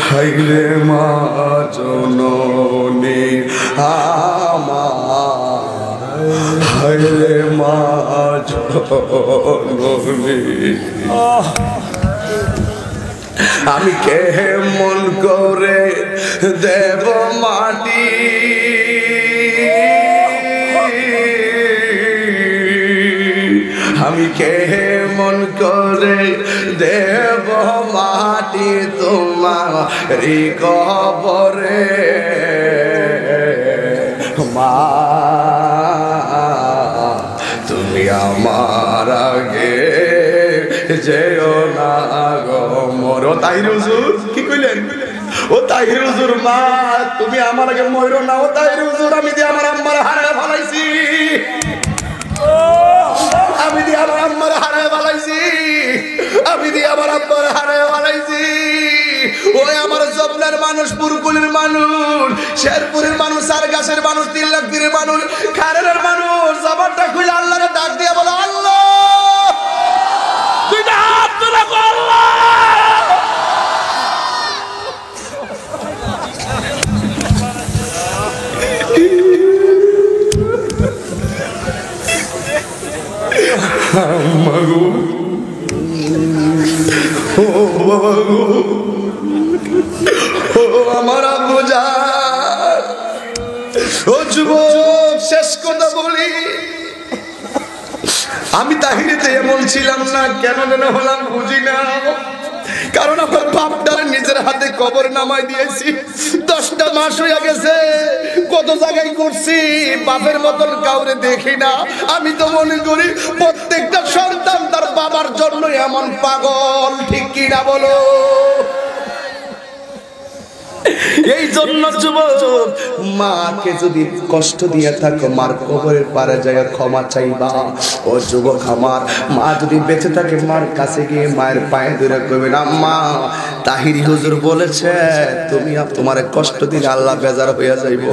হাইরে মা জননী আমার হাইরে মা জননী আমি কেমন করে দেব মাটি আমি কেমন করে দেব মাটি তোমার কবরে মা তুমি আমার আগে যেও না গো মোর তাহির হুজুর কি কইলেন ও তাহির হুজুর মা তুমি আমার আগে মরো না ও তাহির হুজুর আমি দিয়ে আমার আম্মার হারায় ফেলাইছি আমি দিয়ে আমার আম্মার হারায় ফেলাইছি ওই আমার জবনার মানুষ পুরকুলের মানুষ শেরপুরের মানুষ সারগাছের মানুষ 3 লাখ পীরের মানুষ খারের মানুষ জবানটা খুলে আল্লাহরে ডাক দিয়ে বলো আল্লাহ তুই হাত তুলে আল্লাহ আম্মা গো, ও বাবা গো, ও আমার আব্বু জান, ও যুবক, শেষ কথা বলি, আমি তাহিরিতে এমন ছিলাম না, কেন যেন হলাম বুঝি না। কারণ আমার বাপটার নিজের হাতে কবর নামাই দিয়েছি। 10টা মাস হয়ে গেছে, কত জায়গায় করছি, বাপের মতন কাউরে দেখি না। আমি তো মনে করি প্রত্যেকটা সন্তান তার বাবার জন্য এমন পাগল, ঠিক কিনা বলো? এই জন্য যুবক, মাকে যদি কষ্ট দিয়ে থাকো, মার কবরের পারে যায় ক্ষমা চাইবা। ও যুবক আমার, মা যদি বেঁচে থাকে মার কাছে গিয়ে মায়ের পায়ে ধরে কইবেন, আম্মা তাহিরি হুজুর বলেছে তুমি তোমার কষ্ট দিলে আল্লাহ বেজার হইয়া যাইব।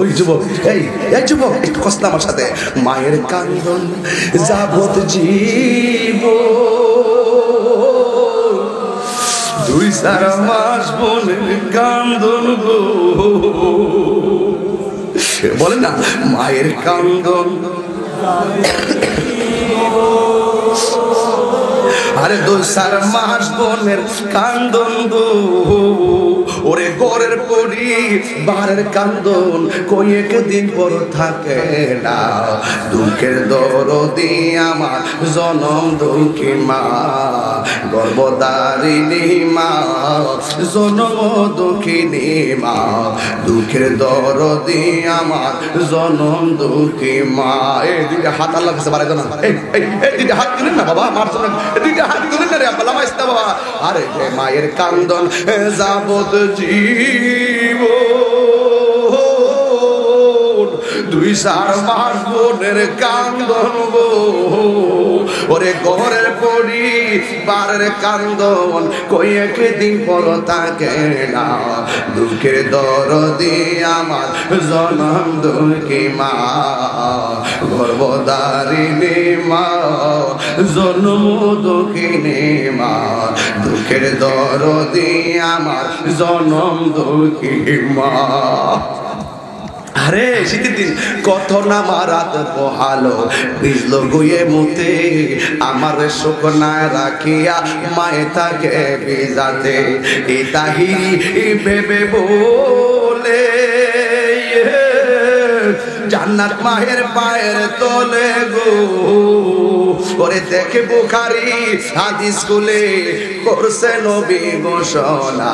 ওই যুবক, এই যুবক, একটু কষ্ট আমার সাথে। মায়ের কান্দন যাবত জীব, 2-4 মাস বোনের কান্দন গো, বলে না মায়ের কান্দন। আরে 2-4 মাস বোনের কান্দন গো, ওরে ঘরের পড়ি বারের কান্দন, কই একদিন পর থাকে না। দুঃখের দরদি আমার জনম দুঃখী মা, গর্ভধারিণী মা, জনম দুঃখিনী মা। দুঃখের দরদি আমার জনম দুঃখী মা। এই দুইটা হাত আল্লাহ কাছে বাড়াই দাও না, এই দুইটা হাত তুলেন না বাবা, আমার জন্য দুইটা হাত তুলেন না রে আব্বা, লামাইস্তা বাবা। আরে মায়ের কান্দন যাবত জীব, 2-4 মাস বোনের কান্দন গো, ওরে ঘরের পড়ি বারের কান্দন, কই একদিন পর থাকে না। দুঃখের দরদি আমার জনম দুঃখী মা, গর্ভধারিণী মা, জন্ম দুঃখিনী মা। দুঃখের দরদি আমার জনম দুঃখী মা। আরে শীতের দিন কত না মারাত পোহালো, ভিজলো গুয়ে মুতে, আমার শুকনায় রাখিয়া মায়ে তাকে ভিজাতে। এ তাহিরি ভেবে বলে জান্নাত মায়ের পায়ের তলে গো, ওরে দেখে বুখারী হাদিস খুলে করছে নবী ঘোষণা।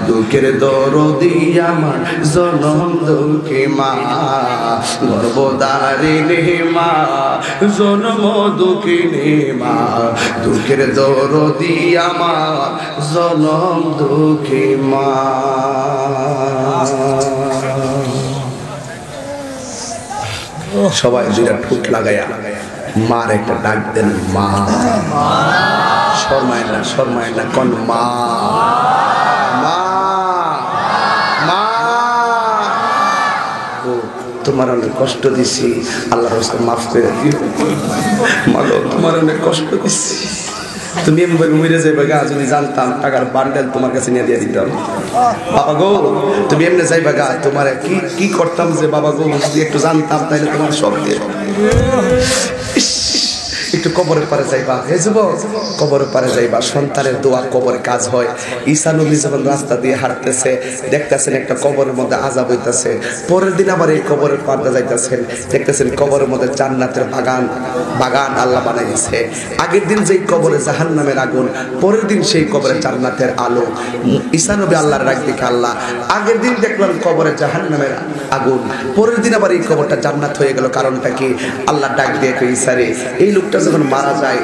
দুঃখের দরদি আমার জনম দুঃখী মা, গর্ভধারিণী মা, জন্ম দুঃখিনী মা। দুঃখের দরদি আমার জনম দুঃখী মা। সবাই দুইটা ঠোঁট লাগাইয়া মার একটা ডাক দেন, মা। শর্মায় না, শর্মায় না, কোন মা, মা, মা। ও তোমার অনেক কষ্ট দিছি, আল্লাহর রাস্তায় মাফ করে দিও। মাগো তোমার অনেক কষ্ট দিছি, তুমি এমনি মরে যাইবে গা, যদি জানতাম টাকার বান্ডেল তোমার কাছে নিয়ে দিয়ে দিতাম। বাবা গো তুমি এমনি যাইবে গা, তোমার কি করতাম যে বাবা গো, যদি একটু জানতাম তাইলে তোমার সব দিয়ে। একটু কবরের পারে যাইবা, হে যুবক, কবরের পারে যাইবা। সন্তানের দোয়া কবরে কাজ হয়। ঈসা নবী যখন রাস্তা দিয়ে হাঁটতেছে, দেখতেছেন একটা কবরের মধ্যে আযাব হইতাছে। পরের দিন আবার এই কবরের পাড়ে যাইতেছেন, দেখতেছেন কবরের মধ্যে জান্নাতের বাগান আল্লাহ বানাইছে। আগের দিন যেই কবরে জাহান্নামের আগুন, পরের দিন সেই কবরে জান্নাতের আলো। ঈসা নবী আল্লাহর ডাক দেখে, আল্লাহ আগের দিন দেখলাম কবরে জাহান্নামের আগুন, পরের দিন আবার এই কবরটা জান্নাত হয়ে গেল, কারণটা কি? আল্লাহ ডাক দিয়ে ঈসা রে, এই লোকটা যখন মারা যায়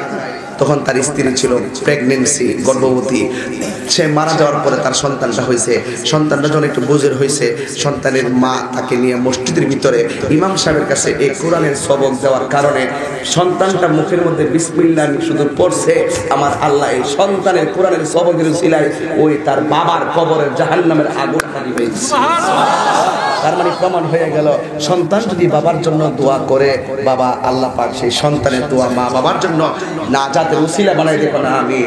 তখন তার স্ত্রী ছিল প্রেগনেন্সি, গর্ভবতী। সে মারা যাওয়ার পরে তার সন্তানটা হয়েছে। সন্তানটা যখন একটু বোঝের হয়েছে, সন্তানের মা তাকে নিয়ে মসজিদের ভিতরে ইমাম সাহেবের কাছে এই কোরআনের সবক দেওয়ার কারণে সন্তানটা মুখের মধ্যে বিসমিল্লাহ শুধু পড়ছে, আমার আল্লাহ এই সন্তানের কোরআনের সবকের উসিলায় ওই তার বাবার কবরের জাহান্নামের আগুন লাগি হয়েছে। তার মানে প্রমাণ হয়ে গেল, সন্তান যদি বাবার জন্য দোয়া করে, বাবা আল্লাহ পাক সেই সন্তানের দোয়া মা বাবার জন্য নাজাতের উসিলা বানাই দেব না আমি।